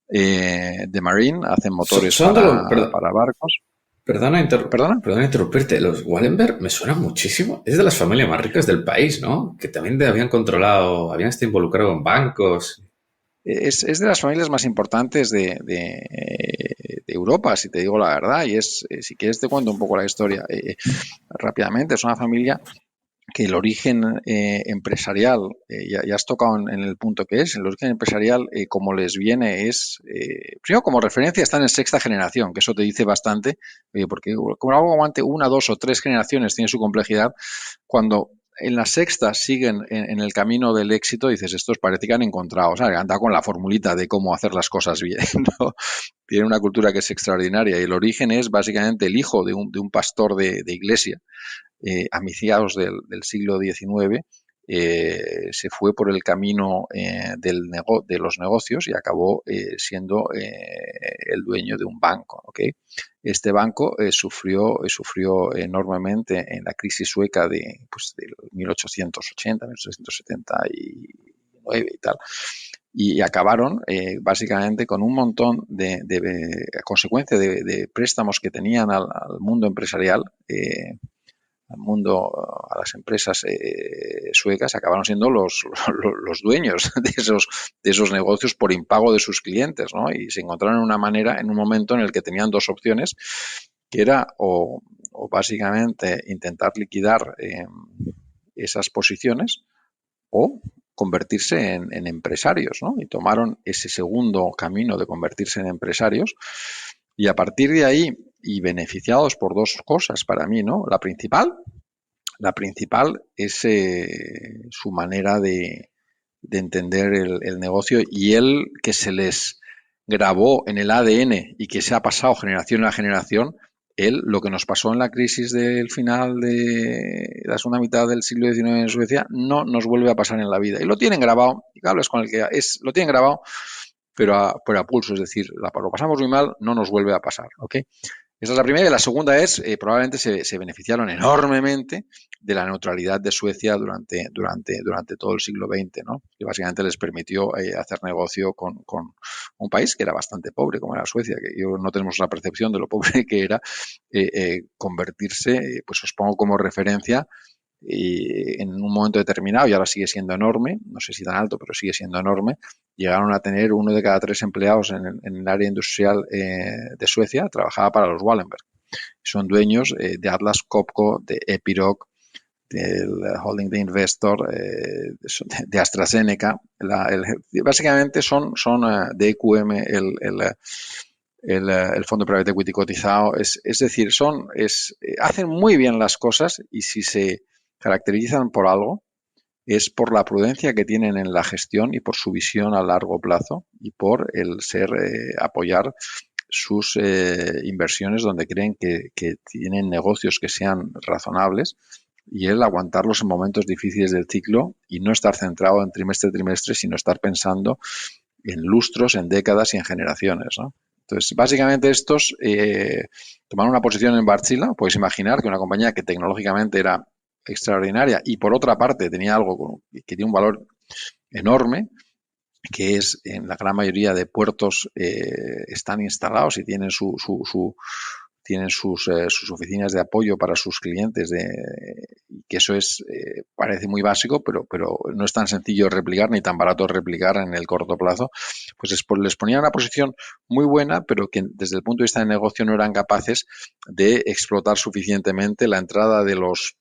de marine, hacen motores para barcos. Perdona interrumpirte, los Wallenberg me suenan muchísimo. Es de las familias más ricas del país, ¿no? Que también habían estado involucrados en bancos. Es de las familias más importantes de Europa, si te digo la verdad, y si quieres te cuento un poco la historia rápidamente. Es una familia que el origen empresarial, ya has tocado en el punto que es, el origen empresarial, como les viene, primero como referencia están en sexta generación, que eso te dice bastante, porque como algo aguante 1, 2 o 3 generaciones tiene su complejidad, cuando en la sexta siguen en el camino del éxito, dices, estos parece que han encontrado, o sea, han dado con la formulita de cómo hacer las cosas bien, ¿no? Tienen una cultura que es extraordinaria y el origen es básicamente el hijo de un pastor de iglesia, a mediados del siglo XIX, se fue por el camino de los negocios y acabó siendo el dueño de un banco. ¿Okay? Este banco sufrió enormemente en la crisis sueca del 1880, 1879 y tal. Y acabaron básicamente con un montón a consecuencia de préstamos que tenían al mundo empresarial, a las empresas suecas, acabaron siendo los dueños de esos negocios por impago de sus clientes, ¿no? Y se encontraron en un momento en el que tenían dos opciones, que era o básicamente intentar liquidar esas posiciones o convertirse en empresarios, ¿no? Y tomaron ese segundo camino de convertirse en empresarios y a partir de ahí, y beneficiados por dos cosas para mí, ¿no? La principal es su manera de entender el negocio y el que se les grabó en el ADN y que se ha pasado generación a generación, lo que nos pasó en la crisis del final de la segunda mitad del siglo XIX en Suecia, no nos vuelve a pasar en la vida. Y lo tienen grabado, y claro, es con el que lo tienen grabado, pero a pulso, es decir, lo pasamos muy mal, no nos vuelve a pasar, ¿ok? Esa es la primera y la segunda es, probablemente se beneficiaron enormemente de la neutralidad de Suecia durante todo el siglo XX, ¿no? Que básicamente les permitió hacer negocio con un país que era bastante pobre, como era Suecia, que yo no tenemos la percepción de lo pobre que era, convertirse, pues os pongo como referencia, en un momento determinado, y ahora sigue siendo enorme, no sé si tan alto, pero sigue siendo enorme, llegaron a tener 1 de cada 3 empleados en el área industrial de Suecia, trabajaba para los Wallenberg. Son dueños de Atlas Copco, de Epiroc, del Holding de Investor, de AstraZeneca. Básicamente son de EQM el fondo private equity cotizado. Es decir, hacen muy bien las cosas y si se caracterizan por algo, es por la prudencia que tienen en la gestión y por su visión a largo plazo y por el apoyar sus inversiones donde creen que tienen negocios que sean razonables y el aguantarlos en momentos difíciles del ciclo y no estar centrado en trimestre a trimestre, sino estar pensando en lustros, en décadas y en generaciones, ¿no? Entonces, básicamente estos tomaron una posición en Wärtsilä. Podéis imaginar que una compañía que tecnológicamente era extraordinaria y por otra parte tenía algo que tiene un valor enorme, que es en la gran mayoría de puertos están instalados y tienen tienen sus oficinas de apoyo para sus clientes, que eso parece muy básico, pero no es tan sencillo de replicar ni tan barato de replicar en el corto plazo, pues les ponía una posición muy buena, pero que desde el punto de vista de negocio no eran capaces de explotar suficientemente la entrada de los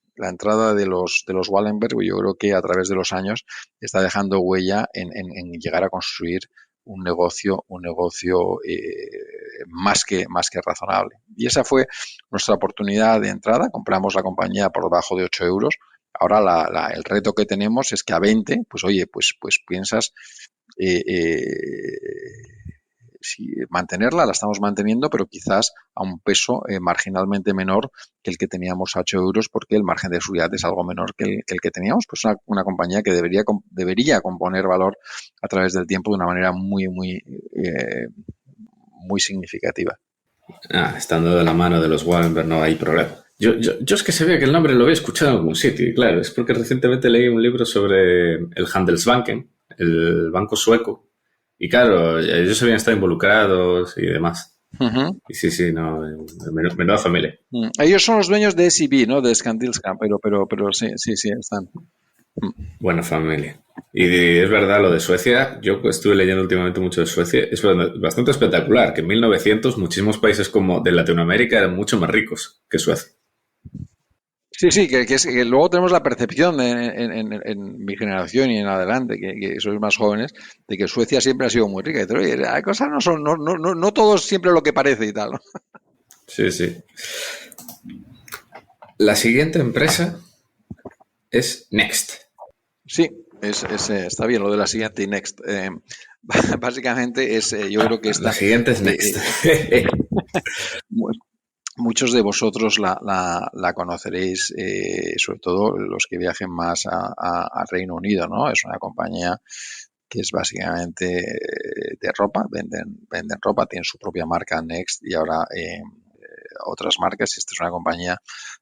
Wallenberg. Yo creo que a través de los años está dejando huella en llegar a construir un negocio más que razonable. Y esa fue nuestra oportunidad de entrada. Compramos la compañía por debajo de 8 euros. Ahora el reto que tenemos es que a 20, pues oye, pues piensas si mantenerla, la estamos manteniendo, pero quizás a un peso marginalmente menor que el que teníamos a 8 euros, porque el margen de seguridad es algo menor que el que teníamos. Pues una compañía que debería componer valor a través del tiempo de una manera muy significativa. Estando de la mano de los Wallenberg no hay problema. Yo es que sabía que el nombre lo había escuchado en algún sitio, y claro, es porque recientemente leí un libro sobre el Handelsbanken, el banco sueco, y claro, ellos habían estado involucrados y demás. Uh-huh. Y sí, no, menuda familia. Ellos son los dueños de SEB, ¿no? De Skandinsky, pero sí, están. Buena familia. Y es verdad lo de Suecia, yo estuve leyendo últimamente mucho de Suecia, es bastante espectacular, que en 1900 muchísimos países como de Latinoamérica eran mucho más ricos que Suecia. Sí, que luego tenemos la percepción en mi generación y en adelante, que sois más jóvenes, de que Suecia siempre ha sido muy rica. Y te, oye, las cosas no todo es siempre lo que parece y tal, ¿no? Sí. La siguiente empresa es Next. Sí, está bien lo de la siguiente y Next. Básicamente yo creo que la siguiente es Next. Muchos de vosotros la conoceréis, sobre todo los que viajen más a Reino Unido, ¿no? Es una compañía que es básicamente de ropa, venden ropa, tienen su propia marca Next y ahora otras marcas. Esta es una compañía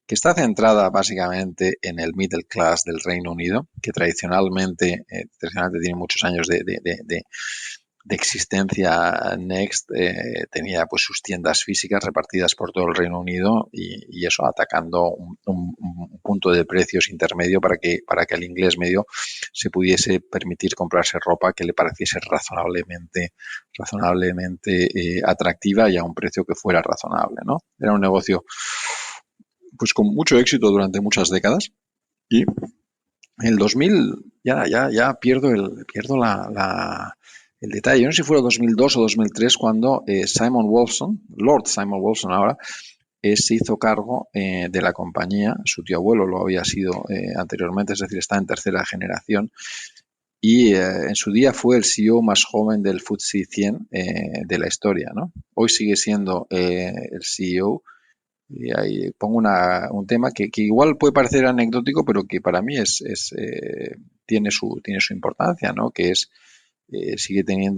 que está centrada básicamente en el middle class del Reino Unido, que tradicionalmente tiene muchos años de existencia. Next tenía pues sus tiendas físicas repartidas por todo el Reino Unido y eso atacando un punto de precios intermedio para que el inglés medio se pudiese permitir comprarse ropa que le pareciese razonablemente atractiva y a un precio que fuera razonable, ¿no? Era un negocio pues con mucho éxito durante muchas décadas y en el 2000 ya pierdo el detalle. Yo no sé si fue 2002 o 2003 cuando Lord Simon Wolfson ahora, se hizo cargo de la compañía. Su tío abuelo lo había sido anteriormente, es decir, está en tercera generación. Y en su día fue el CEO más joven del FTSE 100 de la historia, ¿no? Hoy sigue siendo el CEO. Y ahí pongo un tema que igual puede parecer anecdótico, pero que para mí tiene su importancia, ¿no? Que es tiene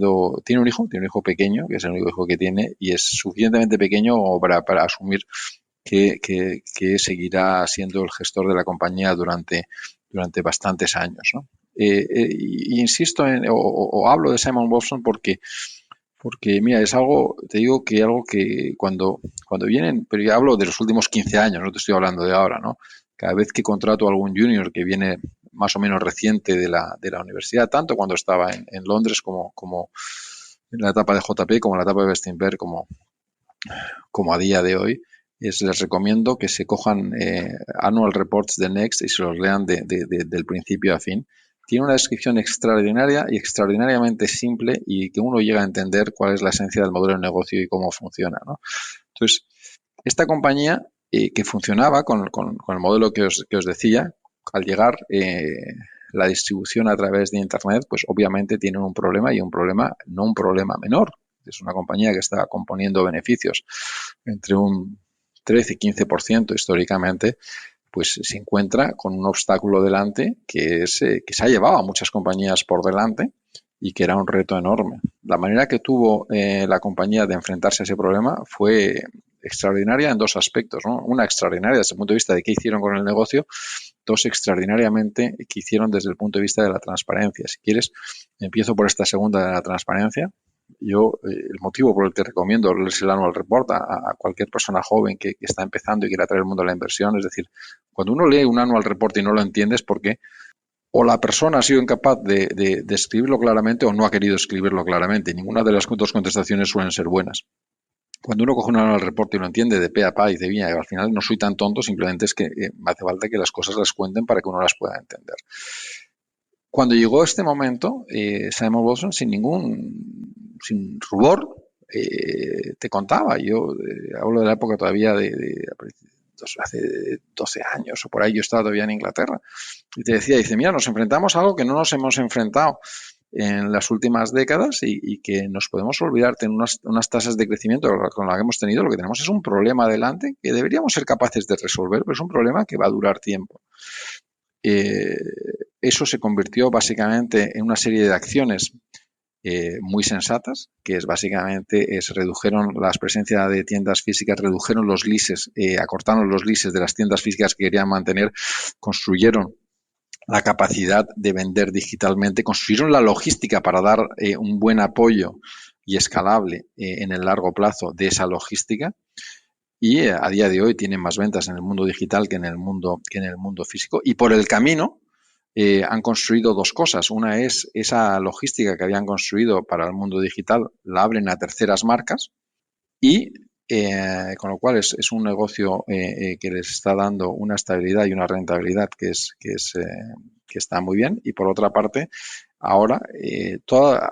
un hijo pequeño, que es el único hijo que tiene, y es suficientemente pequeño para asumir que seguirá siendo el gestor de la compañía durante bastantes años, ¿no? Insisto o hablo de Simon Wolfson porque mira, es algo que cuando vienen, pero ya hablo de los últimos 15 años, no te estoy hablando de ahora, ¿no? Cada vez que contrato a algún junior que viene más o menos reciente de la universidad, tanto cuando estaba en Londres como en la etapa de JP, como en la etapa de Bestinberg, como a día de hoy, les recomiendo que se cojan annual reports de Next y se los lean del principio a fin. Tiene una descripción extraordinaria y extraordinariamente simple y que uno llega a entender cuál es la esencia del modelo de negocio y cómo funciona, ¿no? Entonces, esta compañía que funcionaba con el modelo que os decía, al llegar la distribución a través de Internet, pues obviamente tienen un problema y no un problema menor. Es una compañía que está componiendo beneficios entre un 13 y 15% históricamente, pues se encuentra con un obstáculo delante que se ha llevado a muchas compañías por delante y que era un reto enorme. La manera que tuvo la compañía de enfrentarse a ese problema fue extraordinaria en dos aspectos, ¿no? Una extraordinaria desde el punto de vista de qué hicieron con el negocio, dos extraordinariamente que hicieron desde el punto de vista de la transparencia. Si quieres, empiezo por esta segunda de la transparencia. Yo, el motivo por el que recomiendo el Annual Report a cualquier persona joven que está empezando y quiera traer el mundo de la inversión, es decir, cuando uno lee un Annual Report y no lo entiendes, ¿por qué? o la persona ha sido incapaz de escribirlo claramente o no ha querido escribirlo claramente. Ninguna de las dos contestaciones suelen ser buenas. Cuando uno coge una hora del reporte y lo entiende de pe a pa y dice, mira, al final no soy tan tonto, simplemente es que me hace falta que las cosas las cuenten para que uno las pueda entender. Cuando llegó este momento, Simon Wilson, sin rubor, te contaba. Yo hablo de la época todavía hace 12 años o por ahí, yo estaba todavía en Inglaterra. Y te decía, dice, mira, nos enfrentamos a algo que no nos hemos enfrentado en las últimas décadas y que nos podemos olvidar, tener unas tasas de crecimiento con las que hemos tenido. Lo que tenemos es un problema adelante que deberíamos ser capaces de resolver, pero es un problema que va a durar tiempo. Eso se convirtió básicamente en una serie de acciones muy sensatas, que es básicamente redujeron las presencias de tiendas físicas, redujeron los leases, acortaron los leases de las tiendas físicas que querían mantener, construyeron la capacidad de vender digitalmente, construyeron la logística para dar un buen apoyo y escalable en el largo plazo de esa logística. Y a día de hoy tienen más ventas en el mundo digital que en el mundo físico. Y por el camino han construido dos cosas. Una es esa logística que habían construido para el mundo digital, la abren a terceras marcas y con lo cual es un negocio que les está dando una estabilidad y una rentabilidad que está muy bien. Y por otra parte, ahora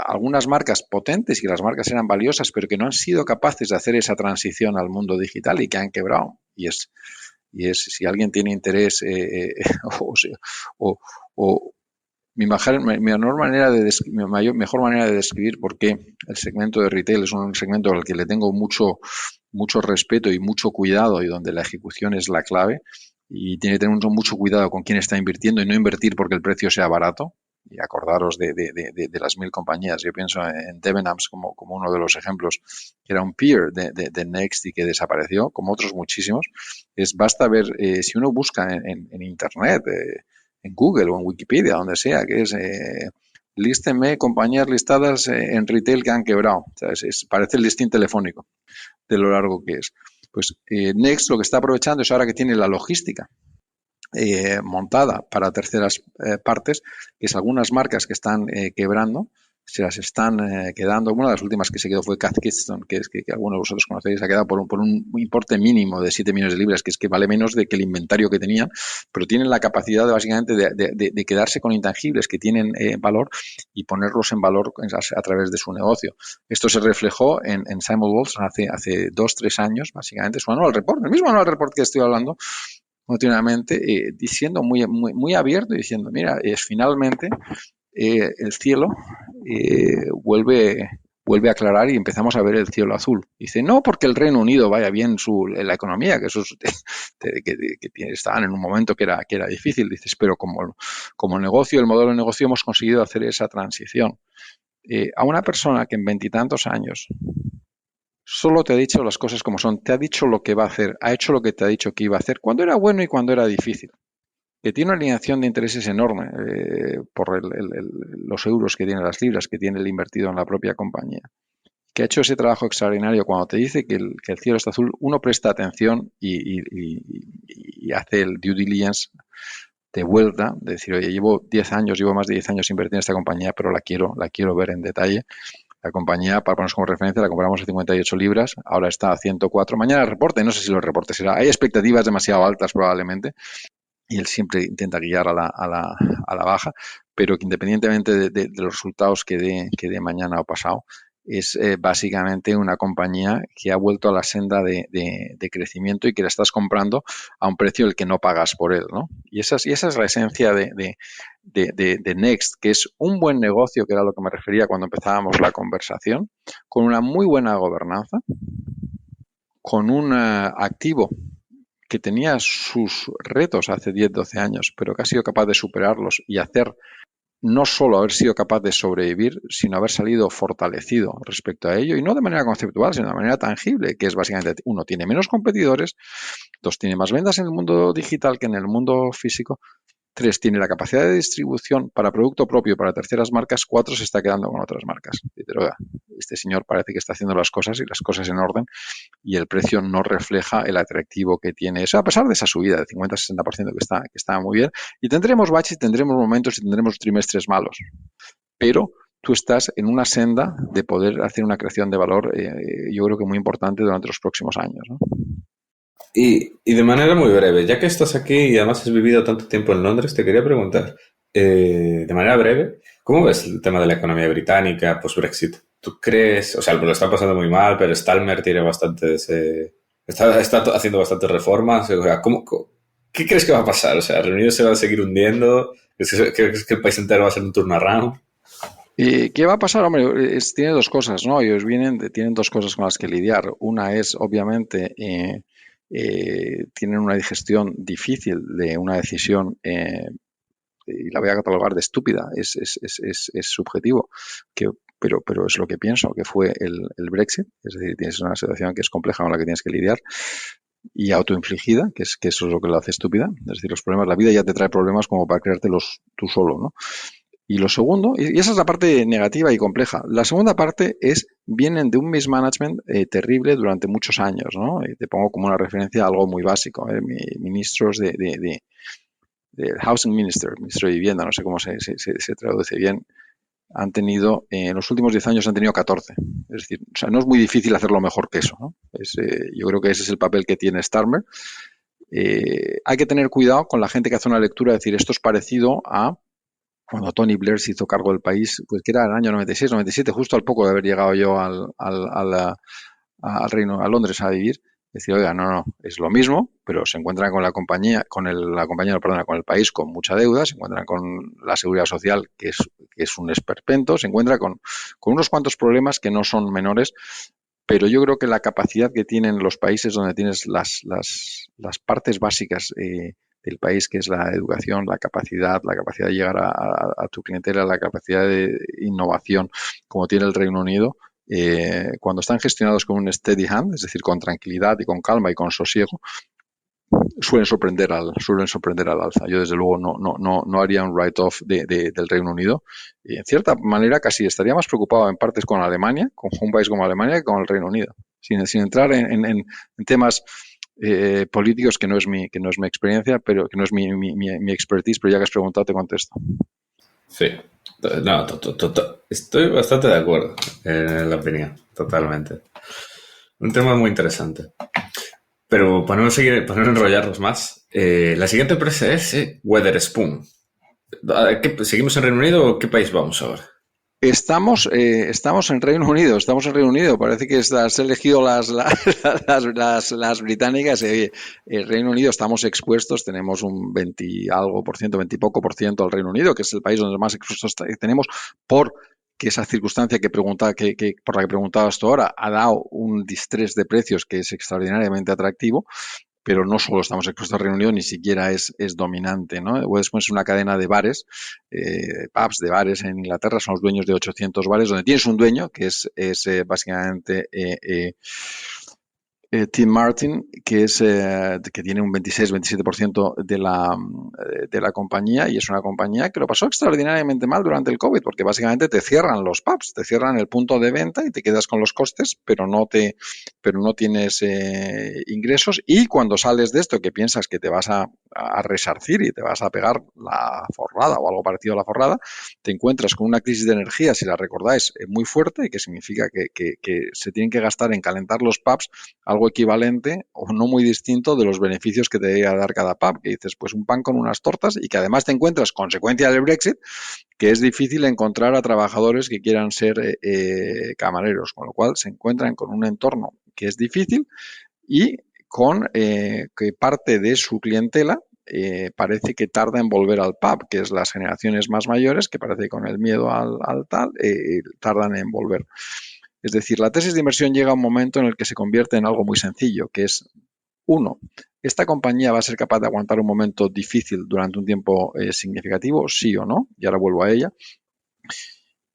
algunas marcas potentes, y las marcas eran valiosas, pero que no han sido capaces de hacer esa transición al mundo digital y que han quebrado. Y es si alguien tiene interés mi mejor manera de describir por qué el segmento de retail es un segmento al que le tengo mucho respeto y mucho cuidado y donde la ejecución es la clave y tiene que tener mucho cuidado con quién está invirtiendo y no invertir porque el precio sea barato. Y acordaros de las 1000 compañías. Yo pienso en Debenhams como uno de los ejemplos, que era un peer de Next y que desapareció, como otros muchísimos. Basta ver, si uno busca en Internet, en Google o en Wikipedia, donde sea, que es lísteme compañías listadas en retail que han quebrado. O sea, parece el listín telefónico de lo largo que es. Pues Next lo que está aprovechando es ahora que tiene la logística montada para terceras partes, que es algunas marcas que están quebrando, se las están quedando. Una de las últimas que se quedó fue Cath Kidston, que algunos de vosotros conocéis, se ha quedado por un importe mínimo de 7 millones de libras, que es que vale menos de que el inventario que tenían, pero tienen la capacidad básicamente de quedarse con intangibles que tienen valor y ponerlos en valor a través de su negocio. Esto se reflejó en Simon Wilson hace 2-3 años, básicamente, su anual report, el mismo anual report que estoy hablando, continuamente, diciendo muy abierto, diciendo, mira, finalmente el cielo vuelve a aclarar y empezamos a ver el cielo azul. Dice, no porque el Reino Unido vaya bien la economía, que estaban en un momento que era difícil, dices, pero como negocio, el modelo de negocio hemos conseguido hacer esa transición. A una persona que en 20 y tantos años solo te ha dicho las cosas como son, te ha dicho lo que va a hacer, ha hecho lo que te ha dicho que iba a hacer, cuando era bueno y cuando era difícil, que tiene una alineación de intereses enorme por los euros que tiene, las libras que tiene el invertido en la propia compañía, que ha hecho ese trabajo extraordinario. Cuando te dice que el cielo está azul, uno presta atención y hace el due diligence de vuelta, de decir, oye, llevo más de 10 años invertiendo en esta compañía, pero la quiero ver en detalle. La compañía, para ponernos como referencia, la compramos a 58 libras, ahora está a 104. Mañana el reporte, no sé si los reportes será. Hay expectativas demasiado altas probablemente y él siempre intenta guiar a la baja, pero que independientemente de los resultados que dé mañana o pasado, es básicamente una compañía que ha vuelto a la senda de crecimiento y que la estás comprando a un precio el que no pagas por él, ¿no? Y esa es la esencia de Next, que es un buen negocio, que era lo que me refería cuando empezábamos la conversación, con una muy buena gobernanza, con un activo que tenía sus retos hace 10-12 años, pero que ha sido capaz de superarlos y no solo haber sido capaz de sobrevivir, sino haber salido fortalecido respecto a ello, y no de manera conceptual, sino de manera tangible, que es básicamente, 1, tiene menos competidores, 2, tiene más ventas en el mundo digital que en el mundo físico, 3, tiene la capacidad de distribución para producto propio, para terceras marcas, 4, se está quedando con otras marcas. este señor parece que está haciendo las cosas y las cosas en orden, y el precio no refleja el atractivo que tiene eso, a pesar de esa subida del 50-60% que está muy bien. Y tendremos baches, tendremos momentos y tendremos trimestres malos, pero tú estás en una senda de poder hacer una creación de valor, yo creo que muy importante durante los próximos años, ¿no? Y de manera muy breve, ya que estás aquí y además has vivido tanto tiempo en Londres, te quería preguntar, de manera breve, ¿cómo ves el tema de la economía británica post-Brexit? ¿Tú crees, o sea, lo está pasando muy mal, pero Starmer tiene bastantes, está haciendo bastantes reformas, o sea, ¿qué crees que va a pasar? O sea, ¿el Reino Unido se va a seguir hundiendo? ¿Crees que el país entero va a ser un turnaround? ¿Qué va a pasar? Hombre, tiene dos cosas, ¿no? Ellos tienen dos cosas con las que lidiar. Una es, obviamente, tienen una digestión difícil de una decisión, y la voy a catalogar de estúpida, es subjetivo, pero es lo que pienso, que fue el Brexit. Es decir, tienes una situación que es compleja con la que tienes que lidiar y autoinfligida, que eso es lo que lo hace estúpida. Es decir, los problemas, la vida ya te trae problemas como para creártelos tú solo, ¿no? Y lo segundo, y esa es la parte negativa y compleja. La segunda parte vienen de un mismanagement terrible durante muchos años, ¿no? Y te pongo como una referencia a algo muy básico. Ministros del Housing Ministro de Vivienda, no sé cómo se traduce bien, han tenido, en los últimos 10 años han tenido 14. Es decir, o sea, no es muy difícil hacerlo mejor que eso, ¿no? Yo creo que ese es el papel que tiene Starmer. Hay que tener cuidado con la gente que hace una lectura, decir, esto es parecido a cuando Tony Blair se hizo cargo del país, pues que era el año 96, 97, justo al poco de haber llegado yo a Londres a vivir. Decir, oiga, no, es lo mismo, pero se encuentran con la compañía, con el país con mucha deuda, se encuentran con la seguridad social, que es un esperpento, se encuentra con unos cuantos problemas que no son menores, pero yo creo que la capacidad que tienen los países donde tienes las partes básicas del país, que es la educación, la capacidad de llegar a tu clientela, la capacidad de innovación, como tiene el Reino Unido, cuando están gestionados con un steady hand, es decir, con tranquilidad y con calma y con sosiego, suelen sorprender al alza. Yo, desde luego, no haría un write-off del Reino Unido. Y, en cierta manera, casi estaría más preocupado en partes con Alemania, con un país como Alemania, que con el Reino Unido. Sin entrar en temas políticos, que no es mi experiencia, pero que no es mi expertise, pero ya que has preguntado, te contesto. Sí, no, estoy bastante de acuerdo en la opinión, totalmente. Un tema muy interesante. Pero para no enrollarnos más, la siguiente empresa es Wetherspoon. ¿Seguimos en Reino Unido o qué país vamos ahora? Estamos en Reino Unido, Parece que has elegido las británicas. El Reino Unido, estamos expuestos, tenemos un 20 poco por ciento al Reino Unido, que es el país donde más expuestos tenemos, por que esa circunstancia por la que preguntabas tú ahora ha dado un distrés de precios que es extraordinariamente atractivo. Pero no solo estamos expuestos al Reino Unido, ni siquiera es dominante, ¿no? Wetherspoon es una cadena de bares, pubs de bares en Inglaterra, son los dueños de 800 bares, donde tienes un dueño que es básicamente Tim Martin, que tiene un 26-27% de la compañía, y es una compañía que lo pasó extraordinariamente mal durante el COVID, porque básicamente te cierran los pubs, te cierran el punto de venta y te quedas con los costes, pero no tienes ingresos, y cuando sales de esto, que piensas que te vas a resarcir y te vas a pegar la forrada o algo parecido a la forrada, te encuentras con una crisis de energía, si la recordáis, muy fuerte, y que significa que se tienen que gastar en calentar los pubs algo equivalente o no muy distinto de los beneficios que te debería dar cada pub, que dices, pues un pan con unas tortas, y que además te encuentras, consecuencia del Brexit, que es difícil encontrar a trabajadores que quieran ser camareros, con lo cual se encuentran con un entorno que es difícil, y con que parte de su clientela parece que tarda en volver al pub, que es las generaciones más mayores, que parece que con el miedo al tal tardan en volver. Es decir, la tesis de inversión llega a un momento en el que se convierte en algo muy sencillo, que es, uno, ¿esta compañía va a ser capaz de aguantar un momento difícil durante un tiempo significativo? Sí o no, y ahora vuelvo a ella.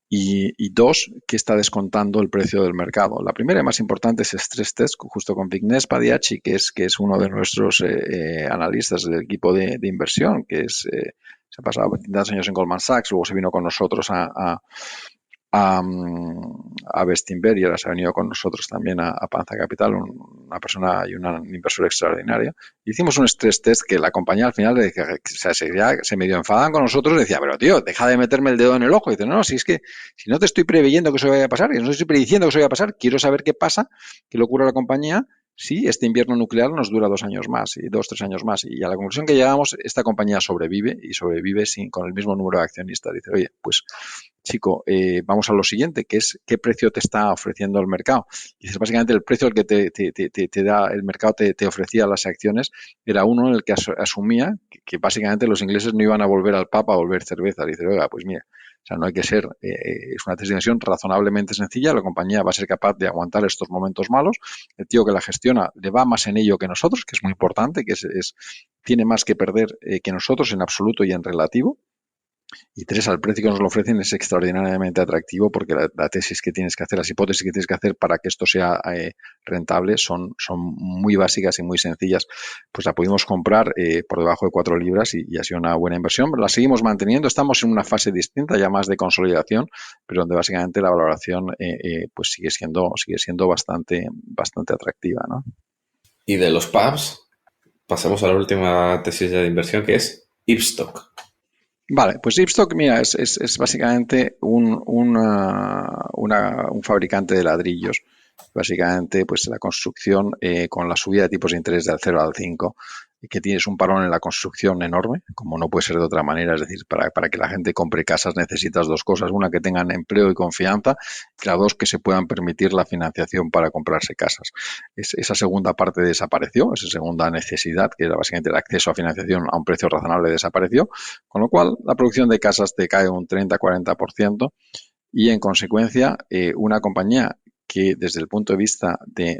Y dos, ¿qué está descontando el precio del mercado? La primera y más importante es Stress Test, justo con Vignesh Padiachi, que es uno de nuestros analistas del equipo de inversión, que se ha pasado 22 años en Goldman Sachs, luego se vino con nosotros a a Bestinver y ahora se ha venido con nosotros también a Panza Capital, una persona y un inversor extraordinario. Hicimos un stress test que la compañía al final se medio enfadan con nosotros y decía, pero tío, deja de meterme el dedo en el ojo. Y dice, no, si es que si no te estoy preveyendo que eso vaya a pasar, y no te estoy prediciendo que eso vaya a pasar, quiero saber qué pasa, qué le ocurre a la compañía si este invierno nuclear nos dura 2 años más, y 2, 3 años más. Y a la conclusión que llegamos, esta compañía sobrevive y sobrevive con el mismo número de accionistas. Dice, oye, pues chico, vamos a lo siguiente, que es qué precio te está ofreciendo el mercado. Y dices, básicamente el precio al que te da el mercado te ofrecía las acciones era uno en el que asumía que básicamente los ingleses no iban a volver al pub a volver cerveza. Dice, oiga, pues mira, o sea, no hay que ser, es una test de inversión razonablemente sencilla, la compañía va a ser capaz de aguantar estos momentos malos, el tío que la gestiona le va más en ello que nosotros, que es muy importante, que tiene más que perder que nosotros en absoluto y en relativo. Y 3, al precio que nos lo ofrecen es extraordinariamente atractivo porque la tesis que tienes que hacer, las hipótesis que tienes que hacer para que esto sea rentable son muy básicas y muy sencillas. Pues la pudimos comprar por debajo de 4 libras y ha sido una buena inversión. La seguimos manteniendo. Estamos en una fase distinta, ya más de consolidación, pero donde básicamente la valoración pues sigue siendo bastante atractiva, ¿no? Y de los pubs, pasamos a la última tesis de inversión, que es Ibstock. Vale, pues Ibstock, mira, es básicamente un fabricante de ladrillos. Básicamente, pues la construcción con la subida de tipos de interés del 0 al 5, que tienes un parón en la construcción enorme, como no puede ser de otra manera. Es decir, para que la gente compre casas necesitas 2 cosas. Una, que tengan empleo y confianza, y la 2, que se puedan permitir la financiación para comprarse casas. Esa segunda parte desapareció, esa segunda necesidad, que era básicamente el acceso a financiación a un precio razonable, desapareció, con lo cual la producción de casas te cae un 30-40% y en consecuencia una compañía que desde el punto de vista de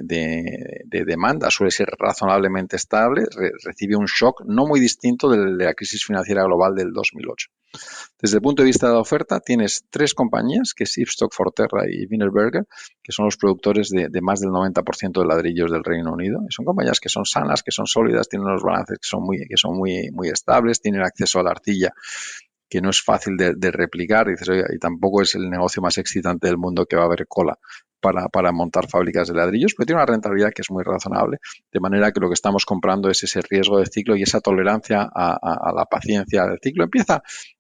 demanda suele ser razonablemente estable, recibe un shock no muy distinto de la crisis financiera global del 2008. Desde el punto de vista de la oferta, tienes 3 compañías, que es Ibstock, Forterra y Wienerberger, que son los productores de más del 90% de ladrillos del Reino Unido. Y son compañías que son sanas, que son sólidas, tienen unos balances que son muy estables, tienen acceso a la arcilla, que no es fácil de replicar, dices, oye, y tampoco es el negocio más excitante del mundo, que va a haber cola para montar fábricas de ladrillos, pero tiene una rentabilidad que es muy razonable, de manera que lo que estamos comprando es ese riesgo de ciclo y esa tolerancia a la paciencia del ciclo.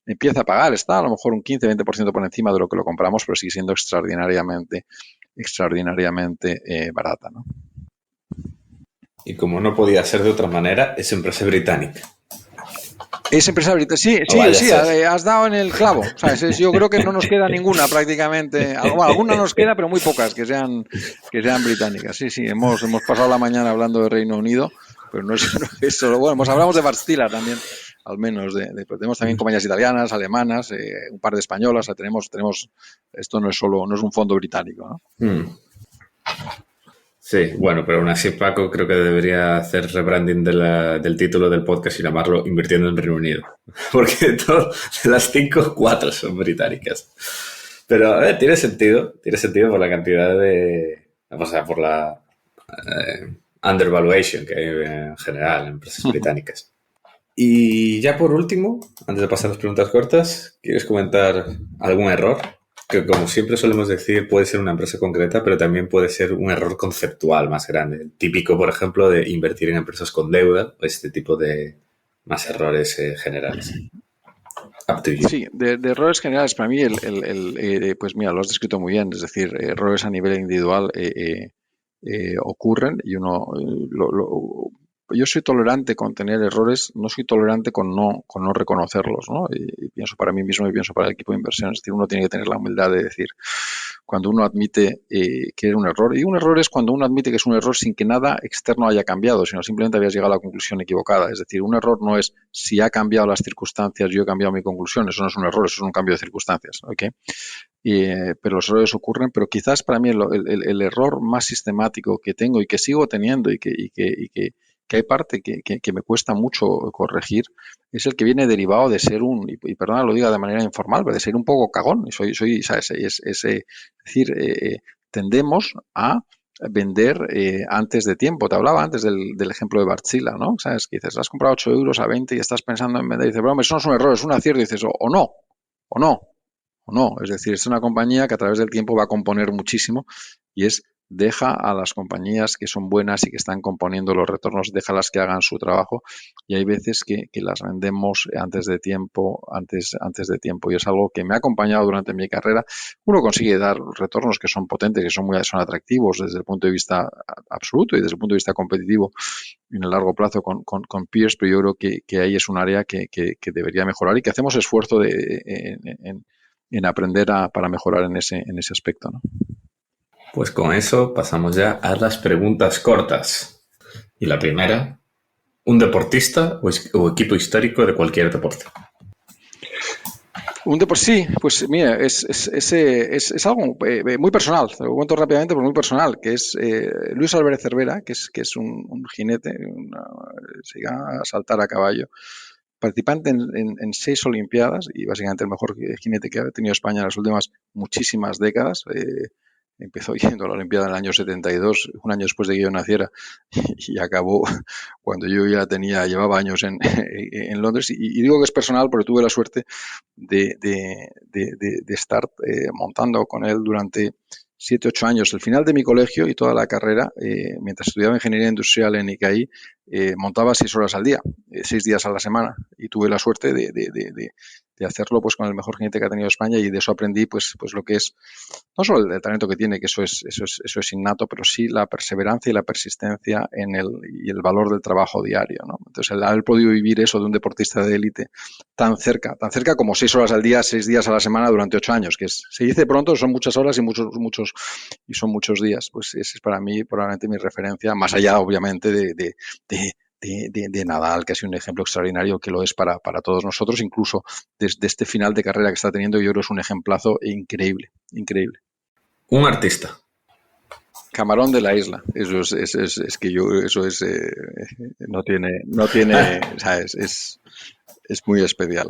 Empieza a pagar, está a lo mejor un 15-20% por encima de lo que lo compramos, pero sigue siendo extraordinariamente barata, ¿no? Y como no podía ser de otra manera, es empresa británica. Es empresa británica. Sí, has dado en el clavo. O sea, yo creo que no nos queda ninguna prácticamente. Alguna nos queda, pero muy pocas que sean británicas. Sí, hemos pasado la mañana hablando de Reino Unido, pero no es solo. Bueno, hablamos de Wärtsilä también, al menos. Tenemos también compañías italianas, alemanas, un par de españolas. O sea, tenemos. Esto no es un fondo británico, ¿no? Sí, bueno, pero aún así Paco creo que debería hacer rebranding del título del podcast y llamarlo Invirtiendo en Reino Unido. Porque de las 5, 4 son británicas. Pero tiene sentido por la cantidad por la undervaluation que hay en general en empresas británicas. Y ya por último, antes de pasar a las preguntas cortas, ¿quieres comentar algún error? Que como siempre solemos decir, puede ser una empresa concreta, pero también puede ser un error conceptual más grande. El típico, por ejemplo, de invertir en empresas con deuda, o este tipo de más errores generales. Up to you. Sí, de errores generales, para mí, pues mira, lo has descrito muy bien. Es decir, errores a nivel individual ocurren y uno yo soy tolerante con tener errores, no soy tolerante con no reconocerlos, ¿no? Y pienso para mí mismo y pienso para el equipo de inversión. Es decir, uno tiene que tener la humildad de decir, cuando uno admite que es un error, y un error es cuando uno admite que es un error sin que nada externo haya cambiado, sino simplemente habías llegado a la conclusión equivocada. Es decir, un error no es si ha cambiado las circunstancias, yo he cambiado mi conclusión. Eso no es un error, eso es un cambio de circunstancias, ¿ok? Pero los errores ocurren, pero quizás para mí el error más sistemático que tengo y que sigo teniendo y que hay parte que me cuesta mucho corregir, es el que viene derivado de ser y perdona lo diga de manera informal, pero de ser un poco cagón. ¿Sabes? Es decir, tendemos a vender antes de tiempo. Te hablaba antes del ejemplo de Wärtsilä, ¿no? ¿Sabes? Que dices, has comprado 8 euros a 20 y estás pensando en vender. Y dices, bueno, eso no es un error, es un acierto. Y dices, o no. o no. Es decir, es una compañía que a través del tiempo va a componer muchísimo y deja a las compañías que son buenas y que están componiendo los retornos, déjalas que hagan su trabajo, y hay veces que las vendemos antes de tiempo y es algo que me ha acompañado durante mi carrera. Uno consigue dar retornos que son potentes, que son atractivos desde el punto de vista absoluto y desde el punto de vista competitivo en el largo plazo con peers, pero yo creo que ahí es un área que debería mejorar y que hacemos esfuerzo en aprender para mejorar en ese aspecto, ¿no? Pues con eso pasamos ya a las preguntas cortas. Y la primera, ¿un deportista o equipo histórico de cualquier deporte? Sí, pues mira, es algo muy personal, te lo cuento rápidamente, pero muy personal, que es Luis Álvarez Cervera, que es un jinete, se llama a saltar a caballo, participante en 6 Olimpiadas y básicamente el mejor jinete que ha tenido España en las últimas muchísimas décadas. Empezó yendo a la Olimpiada en el año 72, un año después de que yo naciera, y acabó cuando yo ya llevaba años en Londres. Y digo que es personal porque tuve la suerte de estar montando con él durante 7, 8 años, el final de mi colegio y toda la carrera, mientras estudiaba Ingeniería Industrial en ICAI, montaba 6 horas al día, 6 días a la semana, y tuve la suerte de hacerlo pues con el mejor jinete que ha tenido España, y de eso aprendí pues lo que es, no solo el talento que tiene, que eso es innato, pero sí la perseverancia y la persistencia y el valor del trabajo diario, ¿no? Entonces, el haber podido vivir eso de un deportista de élite tan cerca como 6 horas al día, 6 días a la semana durante 8 años, que se dice pronto, son muchas horas y son muchos días, pues ese es para mí probablemente mi referencia, más allá obviamente de Nadal, que ha sido un ejemplo extraordinario, que lo es para todos nosotros, incluso desde este final de carrera que está teniendo. Yo creo que es un ejemplazo increíble. Un artista. Camarón de la Isla. Eso es que yo, eso es, no tiene, o sea, es muy especial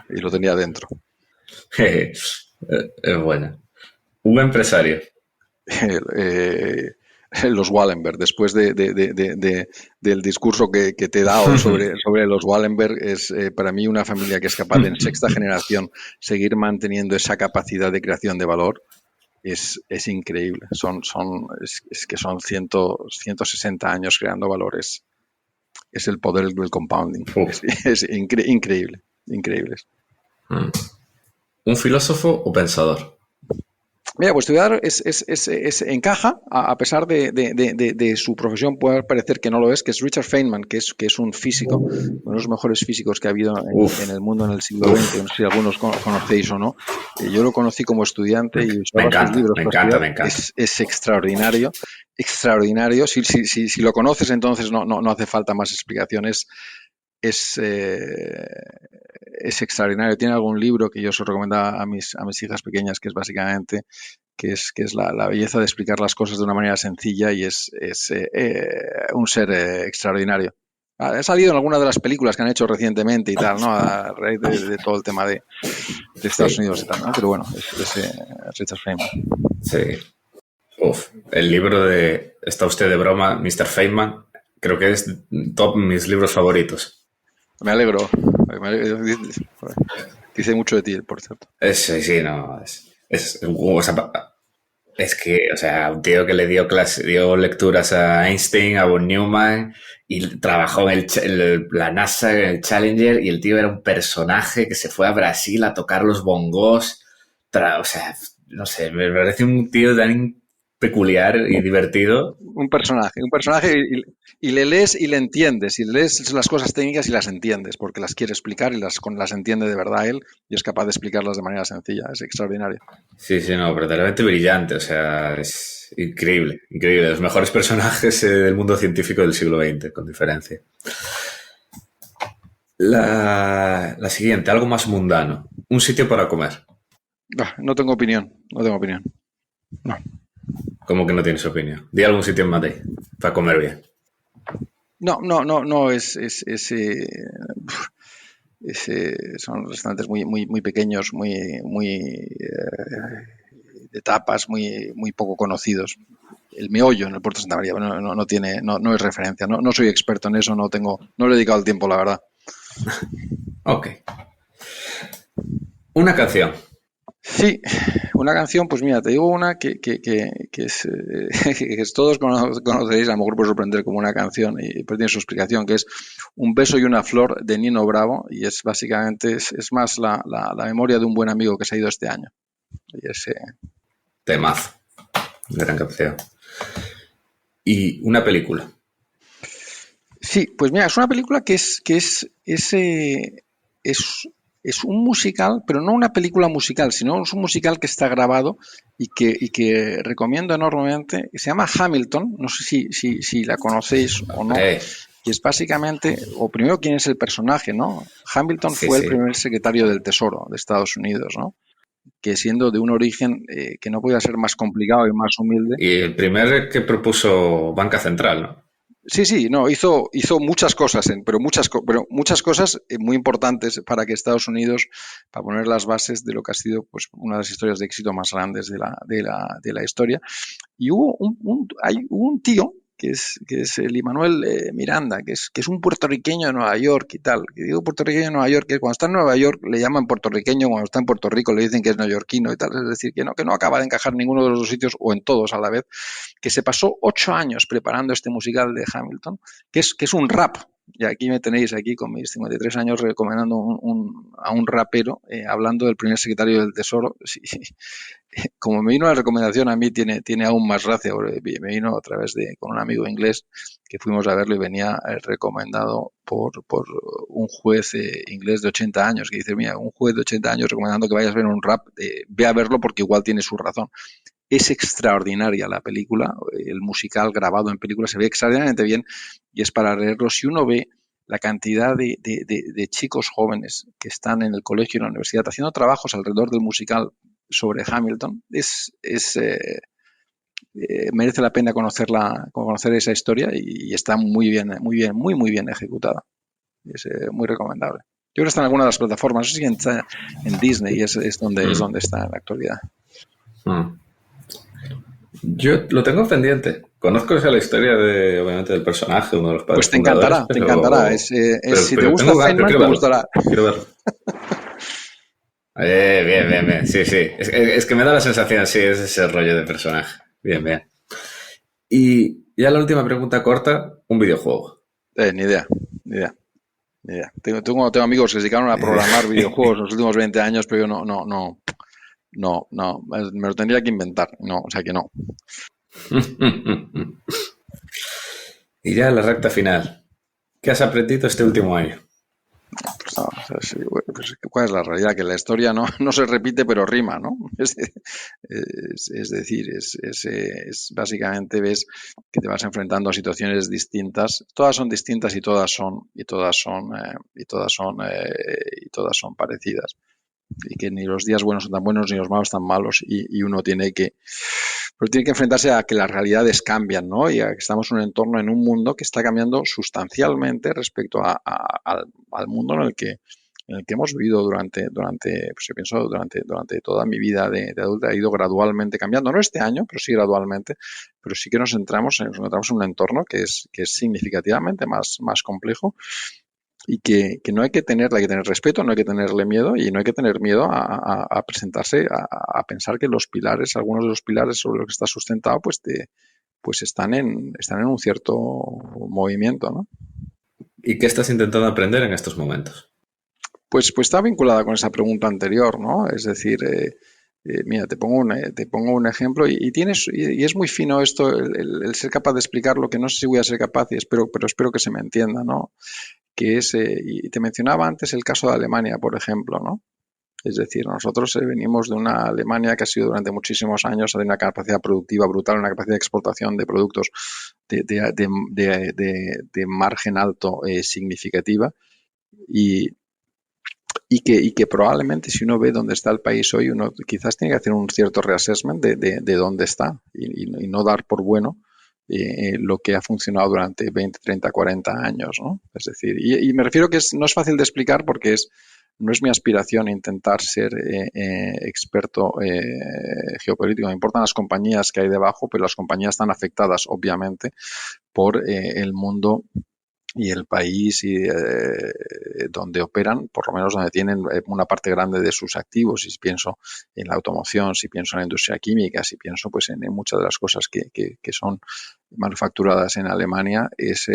y lo tenía dentro. Es buena. Un empresario. Los Wallenberg, después del discurso que te he dado sobre los Wallenberg, es para mí una familia que es capaz de en sexta generación seguir manteniendo esa capacidad de creación de valor. Es increíble. Es que son 160 años creando valores. Es el poder del compounding. Es increíble. ¿Un filósofo o pensador? Mira, pues te voy a dar, encaja, a pesar de su profesión puede parecer que no lo es, que es Richard Feynman, que es un físico, uno de los mejores físicos que ha habido en el mundo en el siglo XX, no sé si algunos conocéis o no. Yo lo conocí como estudiante y usaba sus libros. Me encanta. Es extraordinario. Si lo conoces, entonces no hace falta más explicaciones. Es extraordinario. Tiene algún libro que yo os recomendaba a mis hijas pequeñas, que es básicamente que es la belleza de explicar las cosas de una manera sencilla, y es un ser extraordinario. Ha salido en alguna de las películas que han hecho recientemente y tal, ¿no? A raíz de todo el tema de Estados Unidos y tal, ¿no? Pero bueno, es Richard Feynman. Sí. El libro de ¿Está usted de broma, Mr. Feynman? Creo que es top mis libros favoritos. Me alegro. Dice mucho de ti, por cierto. Sí, no. Es que, o sea, un tío que le dio lecturas a Einstein, a von Neumann, y trabajó en la NASA, en el Challenger, y el tío era un personaje que se fue a Brasil a tocar los bongos. O sea, no sé, me parece un tío tan peculiar y divertido. Un personaje y le lees y le entiendes, y lees las cosas técnicas y las entiendes, porque las quiere explicar y las entiende de verdad él, y es capaz de explicarlas de manera sencilla. Es extraordinario. Sí, no, verdaderamente brillante, o sea, es increíble, de los mejores personajes del mundo científico del siglo XX, con diferencia. La siguiente, algo más mundano, un sitio para comer. No tengo opinión. No. ¿Cómo que no tienes opinión? Di algún sitio en Madrid para comer bien. No, son restaurantes muy pequeños, de tapas, muy poco conocidos. El Meollo en el Puerto de Santa María no es referencia. No soy experto en eso, no le he dedicado el tiempo, la verdad. Ok. Una canción. Sí, una canción, pues mira, te digo una que es, que todos conoceréis, a lo mejor por sorprender como una canción, pero tiene su explicación, que es Un beso y una flor de Nino Bravo, y es básicamente, es más la memoria de un buen amigo que se ha ido este año. Y es, Temazo. Gran canción. Y una película. sí, pues mira, es una película es, es un musical, pero no una película musical, sino es un musical que está grabado y que recomiendo enormemente. Se llama Hamilton, no sé si la conocéis o no. Hombre, Y es básicamente, o primero, quién es el personaje, ¿no? Hamilton sí, fue el sí. primer secretario del Tesoro de Estados Unidos, ¿no? Que siendo de un origen que no podía ser más complicado y más humilde. Y el primer que propuso Banca Central, ¿no? Sí, sí, no, hizo muchas cosas, pero muchas cosas muy importantes para que Estados Unidos, para poner las bases de lo que ha sido pues, una de las historias de éxito más grandes de la historia. Y hubo un tío que es el Immanuel Miranda, que es un puertorriqueño de Nueva York y tal. Que digo puertorriqueño de Nueva York, que cuando está en Nueva York le llaman puertorriqueño, cuando está en Puerto Rico le dicen que es neoyorquino y tal. Es decir, que no acaba de encajar en ninguno de los dos sitios o en todos a la vez. Que se pasó 8 años preparando este musical de Hamilton, que es un rap. Y aquí me tenéis aquí con mis 53 años recomendando a un rapero hablando del primer secretario del Tesoro. Sí, como me vino la recomendación a mí, tiene aún más gracia. Me vino a través con un amigo inglés que fuimos a verlo y venía recomendado por un juez inglés de 80 años que dice, mira, un juez de 80 años recomendando que vayas a ver un rap, ve a verlo porque igual tiene su razón. Es extraordinaria la película, el musical grabado en película se ve extraordinariamente bien y es para leerlo. Si uno ve la cantidad de chicos jóvenes que están en el colegio y en la universidad haciendo trabajos alrededor del musical sobre Hamilton, merece la pena conocer esa historia y está muy bien ejecutada. Es muy recomendable. Yo creo que está en alguna de las plataformas, no sé si está en Disney y es Mm. donde está en la actualidad. Mm. Yo lo tengo pendiente. Conozco esa la historia de, obviamente, del personaje, uno de los padres Pues fundadores, te encantará. Si te gusta pero Feynman, quiero te verlo. gustará. Quiero verlo. Bien, bien, bien. Sí, sí. Es que me da la sensación, sí, es ese rollo de personaje. Bien, bien. Y ya la última pregunta corta, un videojuego. Ni idea, ni idea, ni idea. Tengo amigos que se dedicaron a programar videojuegos en los últimos 20 años, pero yo no, me lo tendría que inventar. No, o sea que no. Y ya la recta final. ¿Qué has aprendido este último año? Pues no, o sea, sí, bueno, pues, ¿cuál es la realidad? Que la historia no se repite, pero rima, ¿no? Es decir, es básicamente ves que te vas enfrentando a situaciones distintas. Todas son distintas y todas son parecidas. Y que ni los días buenos son tan buenos ni los malos tan malos y uno tiene que enfrentarse a que las realidades cambian, ¿no? Y a que estamos en un entorno, en un mundo que está cambiando sustancialmente respecto al mundo en el que hemos vivido pues yo pienso, durante toda mi vida de adulta, ha ido gradualmente cambiando, no este año, pero sí gradualmente, pero sí que nos encontramos en un entorno que es significativamente más complejo y que no hay que tener respeto, no hay que tenerle miedo y no hay que tener miedo a presentarse, a pensar que los pilares, algunos de los pilares sobre los que está sustentado, pues están en un cierto movimiento, ¿no? ¿Y qué estás intentando aprender en estos momentos? Pues está vinculada con esa pregunta anterior, ¿no? Es decir, mira, te pongo un ejemplo y es muy fino esto, el ser capaz de explicar lo que no sé si voy a ser capaz, pero espero que se me entienda, ¿no? Que es, y te mencionaba antes el caso de Alemania, por ejemplo, ¿no? Es decir, nosotros venimos de una Alemania que ha sido durante muchísimos años, de una capacidad productiva brutal, una capacidad de exportación de productos de margen alto significativa y, y que probablemente si uno ve dónde está el país hoy, uno quizás tiene que hacer un cierto reassessment de dónde está y no dar por bueno lo que ha funcionado durante 20, 30, 40 años, ¿no? Es decir, y me refiero que no es fácil de explicar porque no es mi aspiración intentar ser experto geopolítico. Me importan las compañías que hay debajo, pero las compañías están afectadas, obviamente, por el mundo y el país donde operan, por lo menos donde tienen una parte grande de sus activos. Si pienso en la automoción, si pienso en la industria química, si pienso pues en muchas de las cosas que son manufacturadas en Alemania, es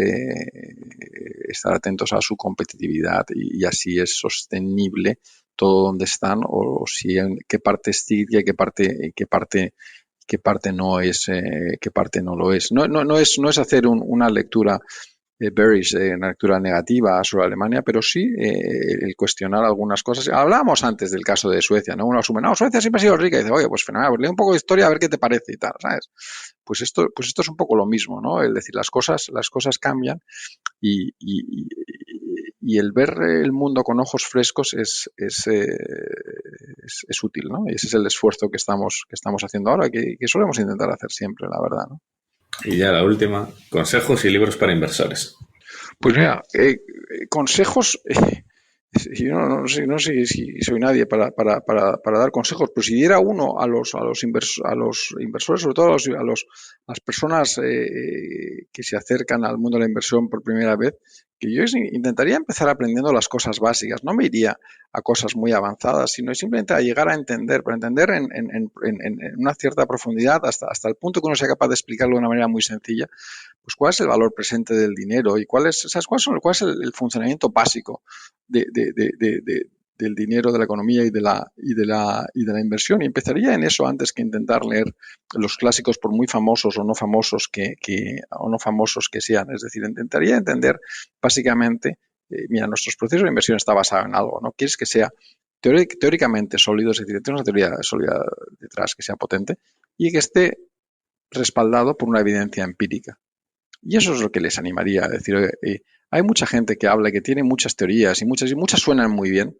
estar atentos a su competitividad y así es sostenible todo donde están, o si en qué parte es cíclica y qué parte no es, qué parte no lo es. No es hacer una lectura bearish, una lectura negativa sobre Alemania, pero sí el cuestionar algunas cosas. Hablábamos antes del caso de Suecia, ¿no? Uno asume, no, Suecia siempre ha sido rica, y dice, oye, pues fenomenal, pues lee un poco de historia a ver qué te parece y tal, ¿sabes? Pues esto es un poco lo mismo, ¿no? Es decir, las cosas cambian y el ver el mundo con ojos frescos es útil, ¿no? Y ese es el esfuerzo que estamos haciendo ahora, que solemos intentar hacer siempre, la verdad, ¿no? Y ya la última, consejos y libros para inversores. Pues mira, consejos, yo no sé si soy nadie para dar consejos, pero si diera uno a los inversores, sobre todo a las personas que se acercan al mundo de la inversión por primera vez, que yo intentaría empezar aprendiendo las cosas básicas. No me iría a cosas muy avanzadas, sino simplemente a llegar a entender, pero entender en una cierta profundidad hasta el punto que uno sea capaz de explicarlo de una manera muy sencilla, pues cuál es el valor presente del dinero y cuál es el funcionamiento básico del dinero, de la economía y de la inversión. Y empezaría en eso antes que intentar leer los clásicos, por muy famosos o no famosos que sean. Es decir, intentaría entender básicamente, mira, nuestros procesos de inversión está basado en algo, ¿no? Quieres que sea teóricamente sólido, es decir, tienes una teoría sólida detrás que sea potente y que esté respaldado por una evidencia empírica. Y eso es lo que les animaría a decir, hay mucha gente que habla y que tiene muchas teorías y muchas suenan muy bien,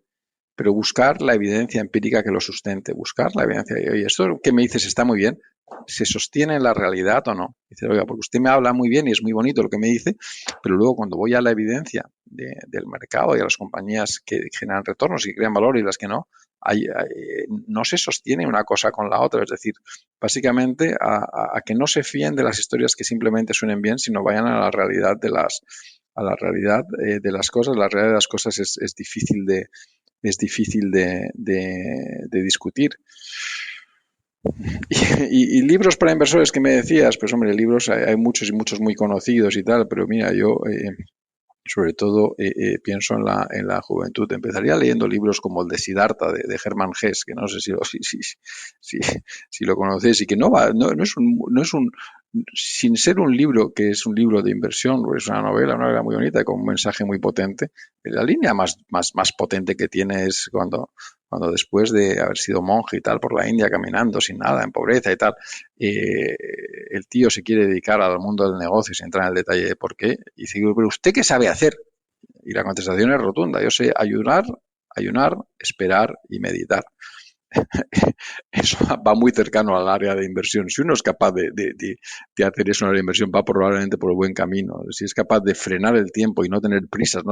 pero buscar la evidencia empírica que lo sustente, buscar la evidencia de, oye, esto que me dices está muy bien, ¿se sostiene en la realidad o no? Dice, oiga, porque usted me habla muy bien y es muy bonito lo que me dice, pero luego cuando voy a la evidencia del mercado y a las compañías que generan retornos y que crean valor y las que no, no se sostiene una cosa con la otra. Es decir, básicamente a que no se fíen de las historias que simplemente suenen bien, sino vayan a la realidad de las cosas. La realidad de las cosas es difícil de discutir. Y libros para inversores que me decías, pues hombre, libros hay muchos y muchos muy conocidos y tal, pero mira, yo sobre todo pienso en la juventud. Empezaría leyendo libros como el de Siddhartha de Hermann Hesse, que no sé si lo conocéis, y que no es un sin ser un libro que es un libro de inversión, es una novela muy bonita con un mensaje muy potente. La línea más potente que tiene es cuando después de haber sido monje y tal por la India caminando sin nada, en pobreza y tal, el tío se quiere dedicar al mundo del negocio sin entrar en el detalle de por qué, y dice, pero ¿usted qué sabe hacer? Y la contestación es rotunda, yo sé ayunar, esperar y meditar. Eso va muy cercano al área de inversión. Si uno es capaz de hacer eso en la inversión, va probablemente por el buen camino. Si es capaz de frenar el tiempo y no tener prisas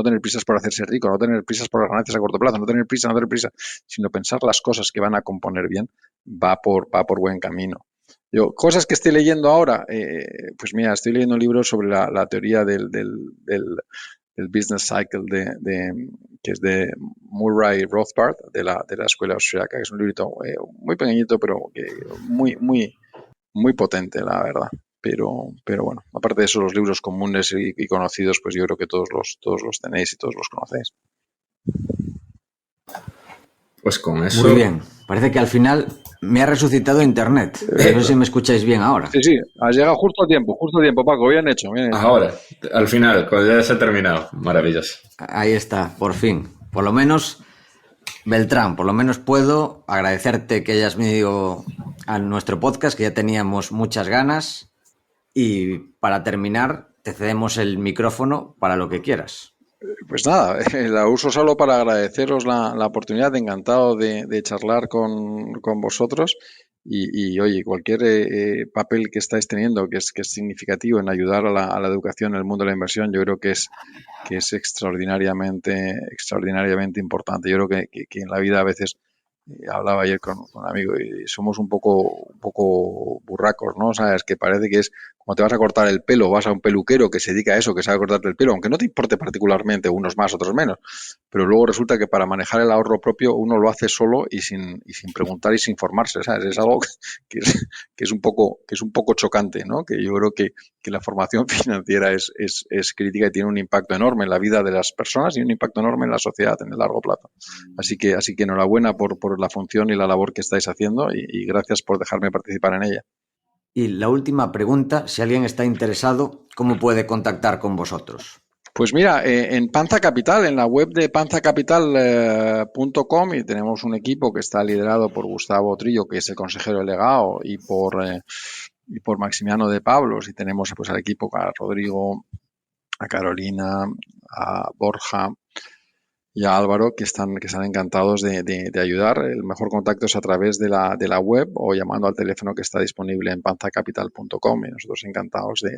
por hacerse rico, no tener prisas por las ganancias a corto plazo, no tener prisa, sino pensar las cosas que van a componer bien, va por buen camino. Yo, cosas que estoy leyendo ahora, pues mira, estoy leyendo un libro sobre la teoría del business cycle que es de Murray Rothbard de la escuela austriaca, que es un librito muy pequeñito, pero muy potente, la verdad. Pero bueno, aparte de eso, los libros comunes y conocidos, pues yo creo que todos los tenéis y todos los conocéis. Pues con eso... Muy bien. Parece que al final me ha resucitado Internet. No sé si me escucháis bien ahora. Sí, has llegado justo a tiempo, Paco. Bien hecho. Ahora, al final, cuando ya se ha terminado. Maravilloso. Ahí está, por fin. Por lo menos, Beltrán, por lo menos puedo agradecerte que hayas venido a nuestro podcast, que ya teníamos muchas ganas. Y para terminar, te cedemos el micrófono para lo que quieras. Pues nada, la uso solo para agradeceros la oportunidad, encantado de charlar con vosotros y oye, cualquier papel que estáis teniendo que es significativo en ayudar a la educación en el mundo de la inversión, yo creo que es extraordinariamente importante. Yo creo que en la vida a veces, hablaba ayer con un amigo y somos un poco burracos, ¿no? O sea, es que parece que es Cuando te vas a cortar el pelo, vas a un peluquero que se dedica a eso, que sabe cortarte el pelo, aunque no te importe particularmente, unos más, otros menos. Pero luego resulta que para manejar el ahorro propio uno lo hace solo y sin preguntar y sin formarse, ¿sabes? Es algo que es un poco chocante, ¿no? Que yo creo que la formación financiera es crítica y tiene un impacto enorme en la vida de las personas y un impacto enorme en la sociedad en el largo plazo. Así que enhorabuena por la función y la labor que estáis haciendo y gracias por dejarme participar en ella. Y la última pregunta, si alguien está interesado, ¿cómo puede contactar con vosotros? Pues mira, en Panza Capital, en la web de panzacapital.com, y tenemos un equipo que está liderado por Gustavo Trillo, que es el consejero delegado, y por Maximiano de Pablos, y tenemos pues al equipo a Rodrigo, a Carolina, a Borja y a Álvaro, que están encantados de ayudar. El mejor contacto es a través de la web o llamando al teléfono que está disponible en panzacapital.com, y nosotros encantados de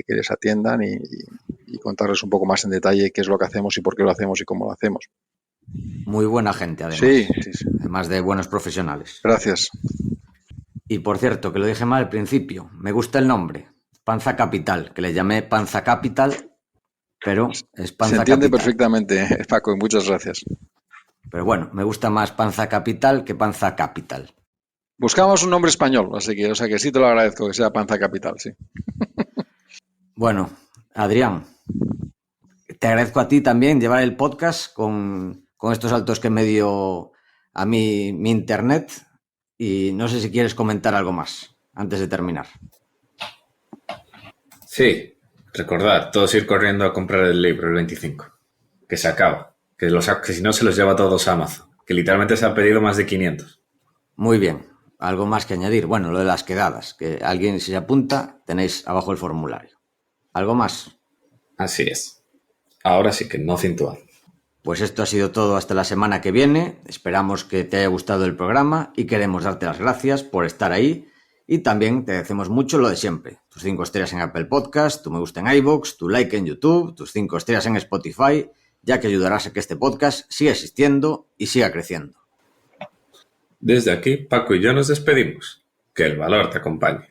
que les atiendan y contarles un poco más en detalle qué es lo que hacemos y por qué lo hacemos y cómo lo hacemos. Muy buena gente, además. Sí. Además de buenos profesionales. Gracias. Y por cierto, que lo dije mal al principio, me gusta el nombre, Panza Capital, que le llamé Panza Capital, pero es Panza Capital. Se entiende perfectamente, Paco, y muchas gracias. Pero bueno, me gusta más Panza Capital que Panza Capital. Buscamos un nombre español, o sea que sí te lo agradezco, que sea Panza Capital, sí. Bueno, Adrián, te agradezco a ti también llevar el podcast con estos saltos que me dio a mí mi internet, y no sé si quieres comentar algo más antes de terminar. Sí, recordad, todos ir corriendo a comprar el libro el 25, que se acaba, que si no se los lleva todos a Amazon, que literalmente se han pedido más de 500. Muy bien, algo más que añadir. Bueno, lo de las quedadas, que alguien si se apunta, tenéis abajo el formulario. ¿Algo más? Así es. Ahora sí que nothing to add. Pues esto ha sido todo hasta la semana que viene. Esperamos que te haya gustado el programa y queremos darte las gracias por estar ahí. Y también te agradecemos mucho lo de siempre. Tus 5 estrellas en Apple Podcast, tu me gusta en iVoox, tu like en YouTube, tus 5 estrellas en Spotify, ya que ayudarás a que este podcast siga existiendo y siga creciendo. Desde aquí, Paco y yo nos despedimos. Que el valor te acompañe.